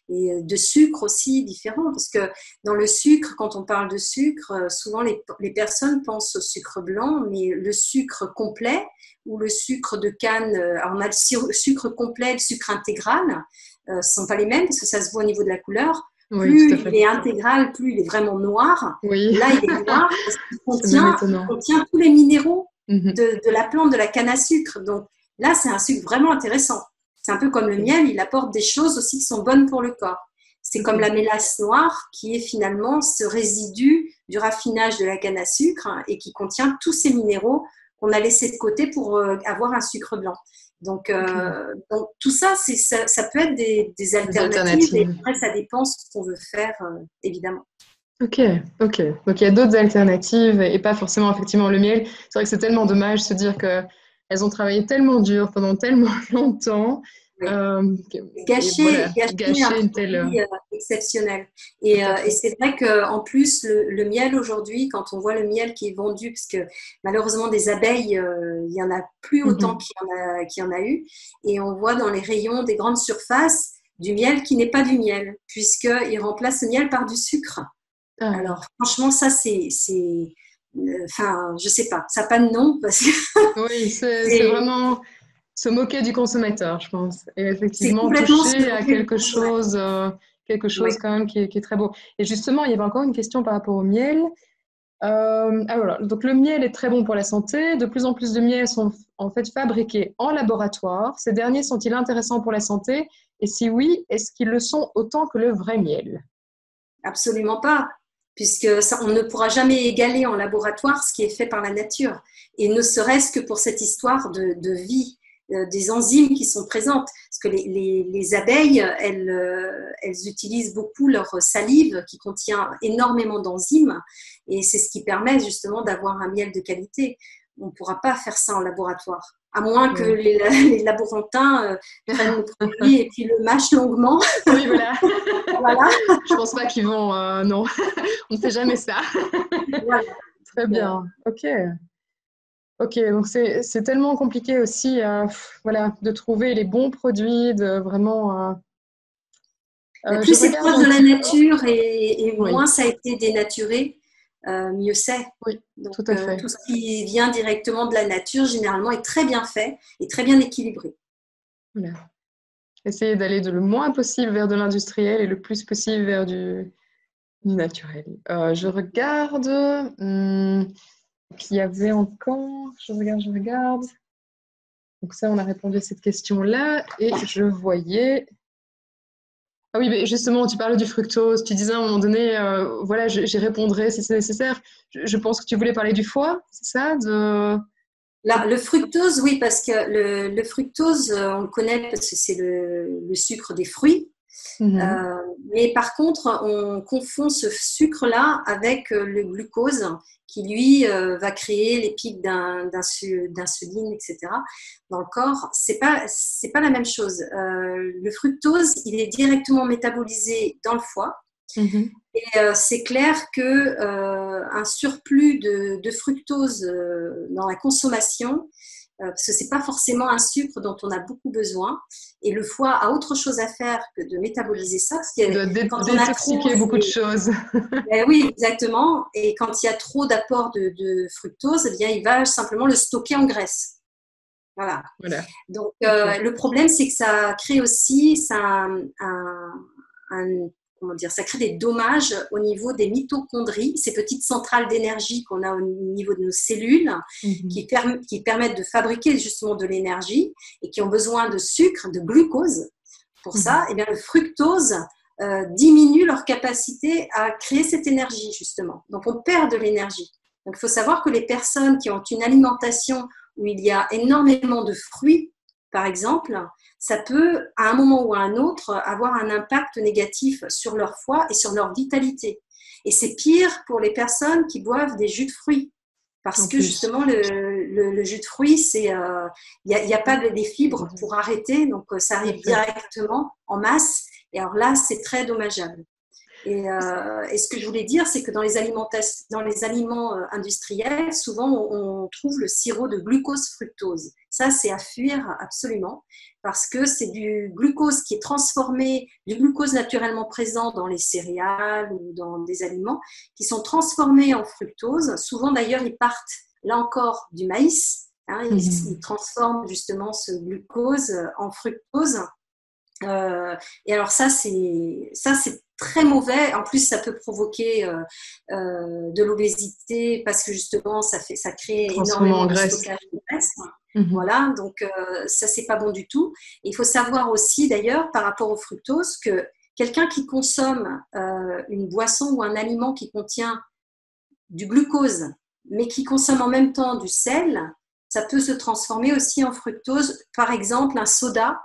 et de sucre aussi différents. Parce que dans le sucre, quand on parle de sucre, souvent les personnes pensent au sucre blanc, mais le sucre complet ou le sucre de canne, alors on a le sucre complet, le sucre intégral, ce ne sont pas les mêmes parce que ça se voit au niveau de la couleur. oui, tout Plus à il fait. est intégral, plus il est vraiment noir. Oui, Et là, il est noir parce qu'il c'est même étonnant. contient tous les minéraux Mhm. de la plante de la canne à sucre. Donc là, c'est un sucre vraiment intéressant. C'est un peu comme le Ok. miel, il apporte des choses aussi qui sont bonnes pour le corps. C'est comme la Ok. mélasse noire qui est finalement ce résidu du raffinage de la canne à sucre hein, et qui contient tous ces minéraux qu'on a laissés de côté pour avoir un sucre blanc. Ok. Donc tout ça, ça peut être des Des alternatives et alternatives. après, ça dépend ce qu'on veut faire, évidemment. Ok, ok. Donc il y a d'autres alternatives et pas forcément effectivement le miel. C'est vrai que c'est tellement dommage de se dire que elles ont travaillé tellement dur pendant tellement longtemps Oui. que- et Gâcher, voilà, gâcher un gâcher une telle. produit exceptionnel. Tout à Et fait. c'est vrai qu'en plus, le miel aujourd'hui, quand on voit le miel qui est vendu, parce que malheureusement des abeilles, il n'y en a plus autant Mhm. qu'il y en a eu, et on voit dans les rayons des grandes surfaces du miel qui n'est pas du miel, puisqu'il remplace le miel par du sucre. Ah. Alors franchement, ça enfin, je sais pas, ça n'a pas de nom, parce que Oui, c'est c'est vraiment se moquer du consommateur, je pense. Et c'est effectivement, complètement se toucher à moquer du consommateur. quelque Oui. chose quand même qui est très beau. Et justement, il y avait encore une question par rapport au miel. Ah voilà, donc le miel est très bon pour la santé. De plus en plus de miels sont en fait fabriqués en laboratoire. Ces derniers sont-ils intéressants pour la santé? Et si oui, est-ce qu'ils le sont autant que le vrai miel? Absolument pas, puisque ça, on ne pourra jamais égaler en laboratoire ce qui est fait par la nature. Et ne serait-ce que pour cette histoire de vie, des enzymes qui sont présentes. Parce que les abeilles, elles utilisent beaucoup leur salive qui contient énormément d'enzymes. Et c'est ce qui permet justement d'avoir un miel de qualité. On ne pourra pas faire ça en laboratoire. À moins que Oui, les laborantins prennent le produit et puis le mâchent longuement. oui, voilà. Voilà. Je pense pas qu'ils vont. Non, on ne fait jamais ça. Voilà. Très bien. Ok. Ok, donc c'est tellement compliqué aussi voilà, de trouver les bons produits, de vraiment... Mais plus je c'est regarde proche de la encore. nature et Oui, moins ça a été dénaturé, mieux c'est. oui, Donc tout à fait. tout ce qui vient directement de la nature, généralement, est très bien fait et très bien équilibré. Voilà. Essayer d'aller le moins possible vers de l'industriel et le plus possible vers du naturel. Je regarde. Qu'il y avait encore. Je regarde. Donc ça, on a répondu à cette question-là. Et je voyais. Ah oui, mais justement, tu parlais du fructose. Tu disais à un moment donné, voilà, j'y répondrai si c'est nécessaire. Je pense que tu voulais parler du foie, c'est ça Là, le fructose, oui, parce que le fructose, on le connaît parce que c'est le sucre des fruits. Mhm. Euh, mais par contre, on confond ce sucre-là avec le glucose qui, lui, va créer les pics d'insuline, etc. dans le corps. C'est pas la même chose. Le fructose, il est directement métabolisé dans le foie. Mhm. Et c'est clair que un surplus de fructose dans la consommation, parce que c'est pas forcément un sucre dont on a beaucoup besoin, et le foie a autre chose à faire que de métaboliser ça, parce Il doit que quand on a trop, détoxiquer beaucoup de choses. ben oui, exactement, et quand il y a trop d'apport de fructose, eh bien il va simplement le stocker en graisse. Voilà. Voilà. Donc, Ok. le problème, c'est que ça crée aussi un- comment dire, ça crée des dommages au niveau des mitochondries, ces petites centrales d'énergie qu'on a au niveau de nos cellules, Mhm. qui permettent de fabriquer justement de l'énergie et qui ont besoin de sucre, de glucose. Pour ça, Mhm. eh bien, le fructose diminue leur capacité à créer cette énergie, justement. Donc, on perd de l'énergie. Donc, il faut savoir que les personnes qui ont une alimentation où il y a énormément de fruits, par exemple, ça peut, à un moment ou à un autre, avoir un impact négatif sur leur foie et sur leur vitalité. Et c'est pire pour les personnes qui boivent des jus de fruits. Parce En que plus. justement, le jus de fruits, y a pas les fibres pour arrêter, donc ça Tout à arrive fait. directement en masse. Et alors là, c'est très dommageable. Et ce que je voulais dire, c'est que dans les aliments industriels, souvent on trouve le sirop de glucose-fructose. Ça, c'est à fuir absolument parce que c'est du glucose qui est transformé, du glucose naturellement présent dans les céréales ou dans des aliments, qui sont transformés en fructose. Souvent, d'ailleurs, ils partent, là encore, du maïs. Hein, ils Mhm. transforment justement ce glucose en fructose. Et alors ça c'est très mauvais. En plus, ça peut provoquer de l'obésité parce que justement, ça crée Transformé en énormément de graisse. stockage de graisse. Mhm. Voilà, donc ça c'est pas bon du tout. Et il faut savoir aussi d'ailleurs par rapport au fructose que quelqu'un qui consomme une boisson ou un aliment qui contient du glucose, mais qui consomme en même temps du sel, ça peut se transformer aussi en fructose. Par exemple, un soda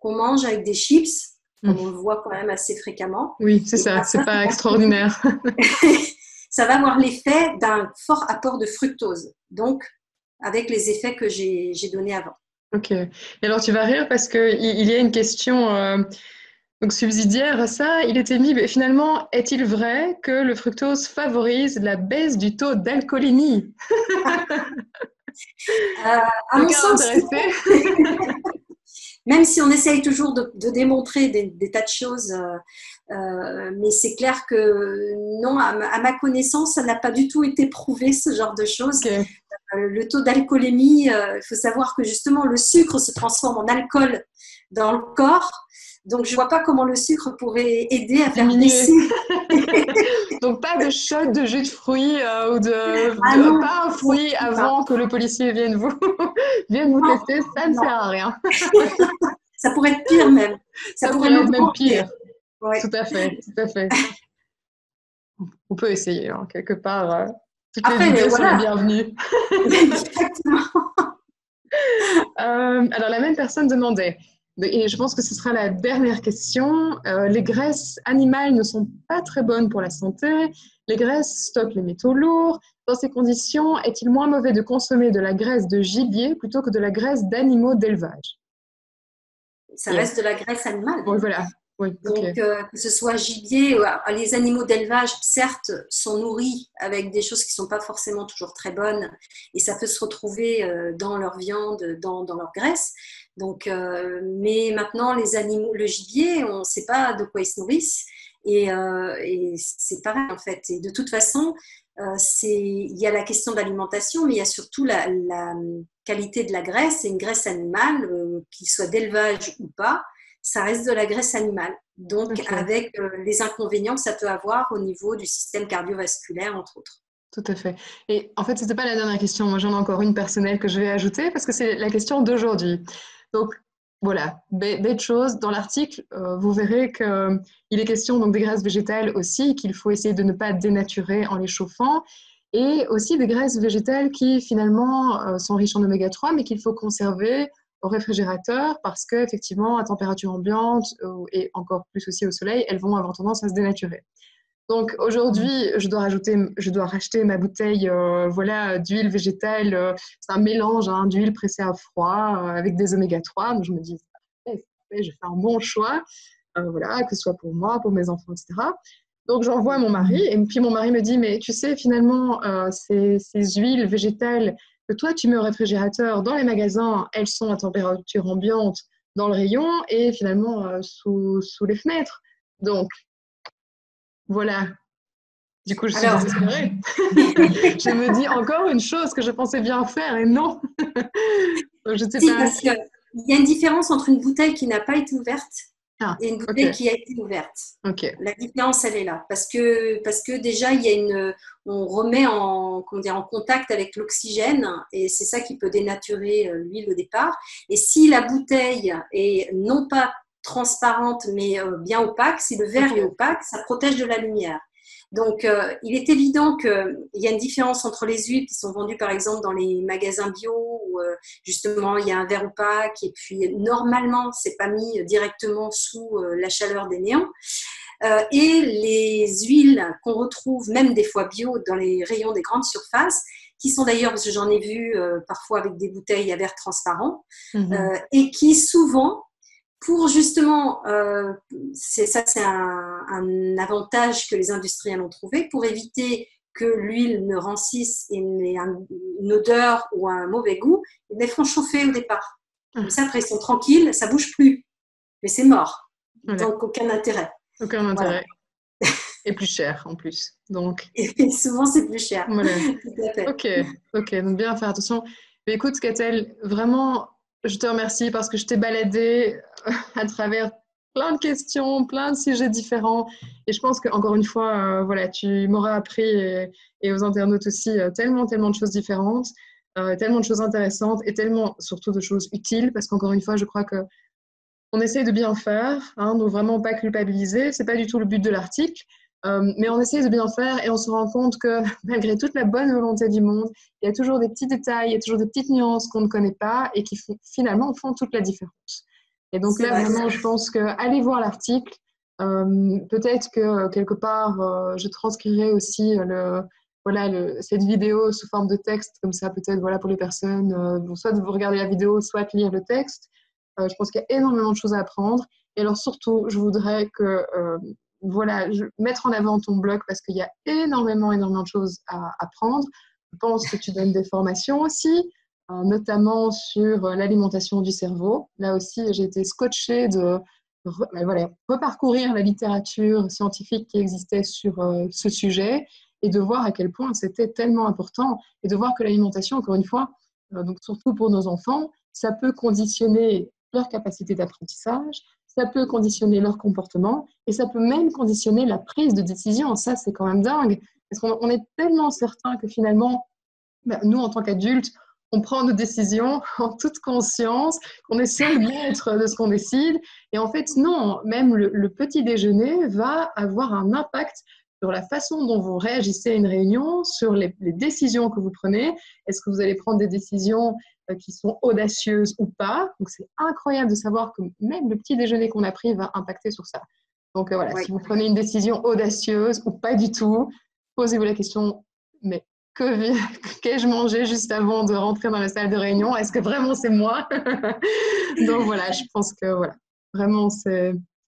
qu'on mange avec des chips, comme on Mhm. le voit quand même assez fréquemment, Oui, c'est et bien ça. ça, C'est pas extraordinaire. ça va avoir l'effet d'un fort apport de fructose. Donc, avec les effets que j'ai donnés avant. Ok. Et alors, tu vas rire parce que il y a une question donc subsidiaire à ça. Il était mis, mais finalement, est-il vrai que le fructose favorise la baisse du taux d'alcoolémie? À mon Quelqu'un sens, intéressé? même si on essaye toujours de démontrer des tas de choses, mais c'est clair que non, à ma connaissance, ça n'a pas du tout été prouvé, ce genre de choses. Ok. Le taux d'alcoolémie, il faut savoir que justement le sucre se transforme en alcool dans le corps. Donc je ne vois pas comment le sucre pourrait aider à faire Diminuer. baisser. Donc, pas de shot de jus de fruits ou Ah non, pas un fruit surtout pas. avant que le policier vienne vous Non, tester. Ça ne non. sert à rien. Ça pourrait être pire même. Ça Ça pourrait pourrait être même l'augmenter. pire. Ouais. Tout à fait, tout à fait. On peut essayer, hein, quelque part. Toutes les Après, idées sont les voilà. bienvenues. Exactement. Alors, la même personne demandait, et je pense que ce sera la dernière question, les graisses animales ne sont pas très bonnes pour la santé, les graisses stockent les métaux lourds. Dans ces conditions, est-il moins mauvais de consommer de la graisse de gibier plutôt que de la graisse d'animaux d'élevage? Ça Et reste de la graisse animale. bon, voilà. Oui, ok. Donc, que ce soit gibier, les animaux d'élevage, certes, sont nourris avec des choses qui ne sont pas forcément toujours très bonnes et ça peut se retrouver dans leur viande, dans leur graisse. Donc, mais maintenant, les animaux, le gibier, on ne sait pas de quoi ils se nourrissent et c'est pareil en fait. Et de toute façon, il y a la question de l'alimentation, mais il y a surtout la qualité de la graisse. C'est une graisse animale, qu'il soit d'élevage ou pas, ça reste de la graisse animale. Donc, Ok, avec les inconvénients que ça peut avoir au niveau du système cardiovasculaire, entre autres. tout à fait. Et en fait, c'était pas la dernière question. Moi, j'en ai encore une personnelle que je vais ajouter parce que c'est la question d'aujourd'hui. Donc, voilà, bête chose. Dans l'article, vous verrez qu'il est question donc des graisses végétales aussi, qu'il faut essayer de ne pas dénaturer en les chauffant, et aussi des graisses végétales qui finalement sont riches en oméga 3, mais qu'il faut conserver au réfrigérateur parce qu'effectivement, à température ambiante et encore plus aussi au soleil, elles vont avoir tendance à se dénaturer. Donc aujourd'hui, je dois racheter ma bouteille voilà, d'huile végétale. C'est un mélange hein, d'huile pressée à froid avec des oméga 3. Donc je me dis, je fais un bon choix, voilà, que ce soit pour moi, pour mes enfants, etc. Donc j'envoie à mon mari et puis mon mari me dit, mais tu sais, finalement, ces huiles végétales que toi tu mets au réfrigérateur dans les magasins, elles sont à température ambiante dans le rayon et finalement sous les fenêtres. Donc voilà, du coup, je suis Alors, désespérée. Je me dis encore une chose que je pensais bien faire et non. Donc, je ne sais si, pas. parce qu'il y a une différence entre une bouteille qui n'a pas été ouverte Ah, et une ok, bouteille qui a été ouverte. ok. La différence, elle est là. Parce que déjà, on remet comment dire, en contact avec l'oxygène et c'est ça qui peut dénaturer l'huile au départ. Et si la bouteille est non pas transparente, mais bien opaque, si le verre est Ok. opaque, ça protège de la lumière. Donc, il est évident qu'il y a une différence entre les huiles qui sont vendues, par exemple, dans les magasins bio, où justement, il y a un verre opaque, et puis normalement, c'est pas mis directement sous la chaleur des néons. Et les huiles qu'on retrouve, même des fois bio, dans les rayons des grandes surfaces, qui sont d'ailleurs, parce que j'en ai vu parfois avec des bouteilles à verre transparent, Mhm. et qui souvent pour justement, c'est un avantage que les industriels ont trouvé pour éviter que l'huile ne rancisse et n'ait une odeur ou un mauvais goût, ils les font chauffer au départ. Comme Ah, ça, après, ils sont tranquilles, ça bouge plus, mais c'est mort. voilà, Donc, aucun intérêt. aucun Voilà. intérêt. Et plus cher en plus. Donc, Et souvent, c'est plus cher. voilà. Tout à fait. Ok, ok. Donc, bien faire attention. Mais écoute, Catel, vraiment, je te remercie parce que je t'ai baladée à travers plein de questions, plein de sujets différents. Et je pense qu'encore une fois, voilà, tu m'auras appris et aux internautes aussi tellement, tellement de choses différentes, tellement de choses intéressantes et tellement surtout de choses utiles parce qu'encore une fois, je crois que on essaye de bien faire, hein, donc vraiment pas culpabiliser, c'est pas du tout le but de l'article, mais on essaye de bien faire et on se rend compte que malgré toute la bonne volonté du monde, il y a toujours des petits détails, il y a toujours des petites nuances qu'on ne connaît pas et qui finalement font toute la différence. Et donc C'est là, vrai. vraiment, je pense que allez voir l'article. Peut-être que quelque part, je transcrirai aussi voilà, cette vidéo sous forme de texte, comme ça peut-être voilà, pour les personnes, soit de vous regarder la vidéo, soit lire le texte. Je pense qu'il y a énormément de choses à apprendre. Et alors surtout, je voudrais que voilà, mettre en avant ton blog parce qu'il y a énormément, énormément de choses à apprendre. Je pense que tu donnes des formations aussi, notamment sur l'alimentation du cerveau. Là aussi, j'ai été scotchée de voilà, reparcourir la littérature scientifique qui existait sur ce sujet et de voir à quel point c'était tellement important et de voir que l'alimentation, encore une fois, donc surtout pour nos enfants, ça peut conditionner leur capacité d'apprentissage, ça peut conditionner leur comportement et ça peut même conditionner la prise de décision. Ça, c'est quand même dingue. Parce qu'on est tellement certain que finalement, nous, en tant qu'adultes, on prend nos décisions en toute conscience, qu'on est seul maître de ce qu'on décide. Et en fait, non, même le petit déjeuner va avoir un impact sur la façon dont vous réagissez à une réunion, sur les décisions que vous prenez. Est-ce que vous allez prendre des décisions qui sont audacieuses ou pas? Donc, c'est incroyable de savoir que même le petit déjeuner qu'on a pris va impacter sur ça. Donc, voilà, Oui. si vous prenez une décision audacieuse ou pas du tout, posez-vous la question, mais que qu'ai-je mangé juste avant de rentrer dans la salle de réunion? Est-ce que vraiment c'est moi? Donc voilà, je pense que voilà, vraiment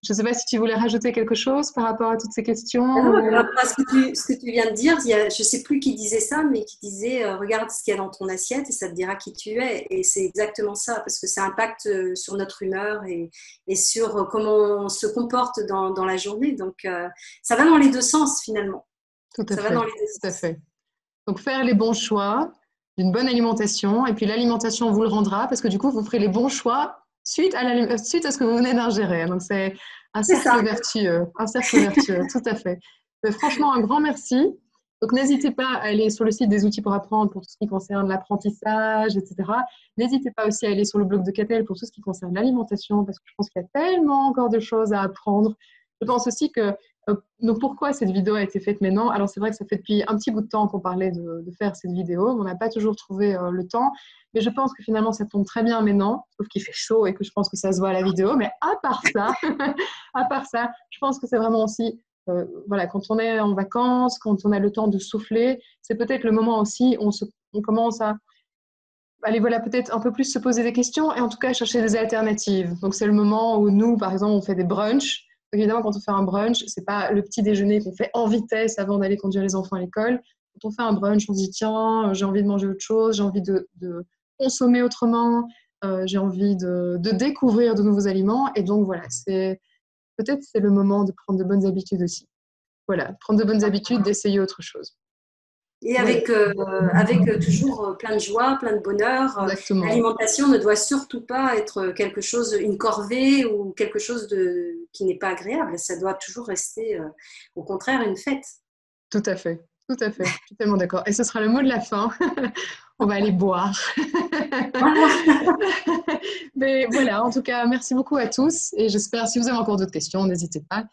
Je ne sais pas si tu voulais rajouter quelque chose par rapport à toutes ces questions. Ah non, par rapport à ce que tu viens de dire, je ne sais plus qui disait ça, mais qui disait regarde ce qu'il y a dans ton assiette et ça te dira qui tu es. Et c'est exactement ça, parce que ça impacte sur notre humeur et sur comment on se comporte dans la journée. Donc, ça va dans les deux sens finalement. Tout à Ça va fait, dans les deux tout à sens. fait. Donc, faire les bons choix, d'une bonne alimentation, et puis l'alimentation vous le rendra, parce que du coup, vous ferez les bons choix suite à ce que vous venez d'ingérer. Donc, c'est C'est ça. un cercle vertueux, tout à fait. Mais franchement, un grand merci. Donc, n'hésitez pas à aller sur le site des outils pour apprendre pour tout ce qui concerne l'apprentissage, etc. N'hésitez pas aussi à aller sur le blog de Catel pour tout ce qui concerne l'alimentation, parce que je pense qu'il y a tellement encore de choses à apprendre. Je pense aussi que donc pourquoi cette vidéo a été faite maintenant? Alors c'est vrai que ça fait depuis un petit bout de temps qu'on parlait de faire cette vidéo, on n'a pas toujours trouvé le temps, mais je pense que finalement ça tombe très bien maintenant, sauf qu'il fait chaud et que je pense que ça se voit à la vidéo, mais à part ça, à part ça, je pense que c'est vraiment aussi, voilà, quand on est en vacances, quand on a le temps de souffler, c'est peut-être le moment aussi où on commence à aller voilà, peut-être un peu plus se poser des questions et en tout cas chercher des alternatives. Donc c'est le moment où nous, par exemple, on fait des brunchs. Donc, évidemment, quand on fait un brunch, c'est pas le petit déjeuner qu'on fait en vitesse avant d'aller conduire les enfants à l'école. Quand on fait un brunch, on se dit tiens, j'ai envie de manger autre chose, j'ai envie de consommer autrement, j'ai envie de découvrir de nouveaux aliments. Et donc voilà, peut-être c'est le moment de prendre de bonnes habitudes aussi. Voilà, prendre de bonnes habitudes, d'essayer autre chose. Et Voilà, avec toujours plein de joie, plein de bonheur. exactement. L'alimentation ne doit surtout pas être quelque chose, une corvée ou quelque chose qui n'est pas agréable. Ça doit toujours rester, au contraire, une fête. Tout à fait, tout à fait. Je suis tellement d'accord. Et ce sera le mot de la fin. On va aller boire. Voilà. Mais voilà, en tout cas, merci beaucoup à tous. Et j'espère, si vous avez encore d'autres questions, n'hésitez pas.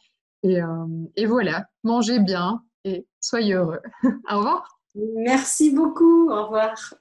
Et voilà, mangez bien et soyez heureux. Au revoir. Merci beaucoup. Au revoir.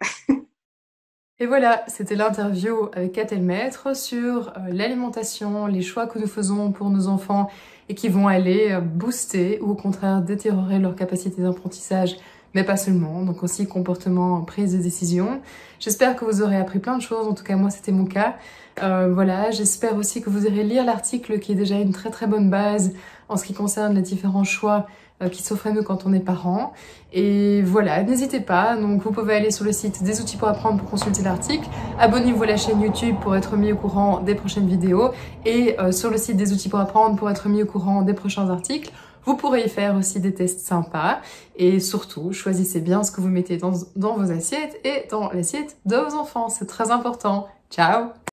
Et voilà, c'était l'interview avec Catel Maître sur l'alimentation, les choix que nous faisons pour nos enfants et qui vont aller booster ou au contraire détériorer leur capacité d'apprentissage, mais pas seulement, donc aussi comportement, prise de décision. J'espère que vous aurez appris plein de choses, en tout cas moi c'était mon cas. Voilà, j'espère aussi que vous irez lire l'article qui est déjà une très très bonne base en ce qui concerne les différents choix qui s'offrent à nous quand on est parent. Et voilà, n'hésitez pas, donc vous pouvez aller sur le site des outils pour apprendre pour consulter l'article, abonnez-vous à la chaîne YouTube pour être mis au courant des prochaines vidéos et sur le site des outils pour apprendre pour être mis au courant des prochains articles. Vous pourrez y faire aussi des tests sympas et surtout, choisissez bien ce que vous mettez dans vos assiettes et dans l'assiette de vos enfants, c'est très important. Ciao!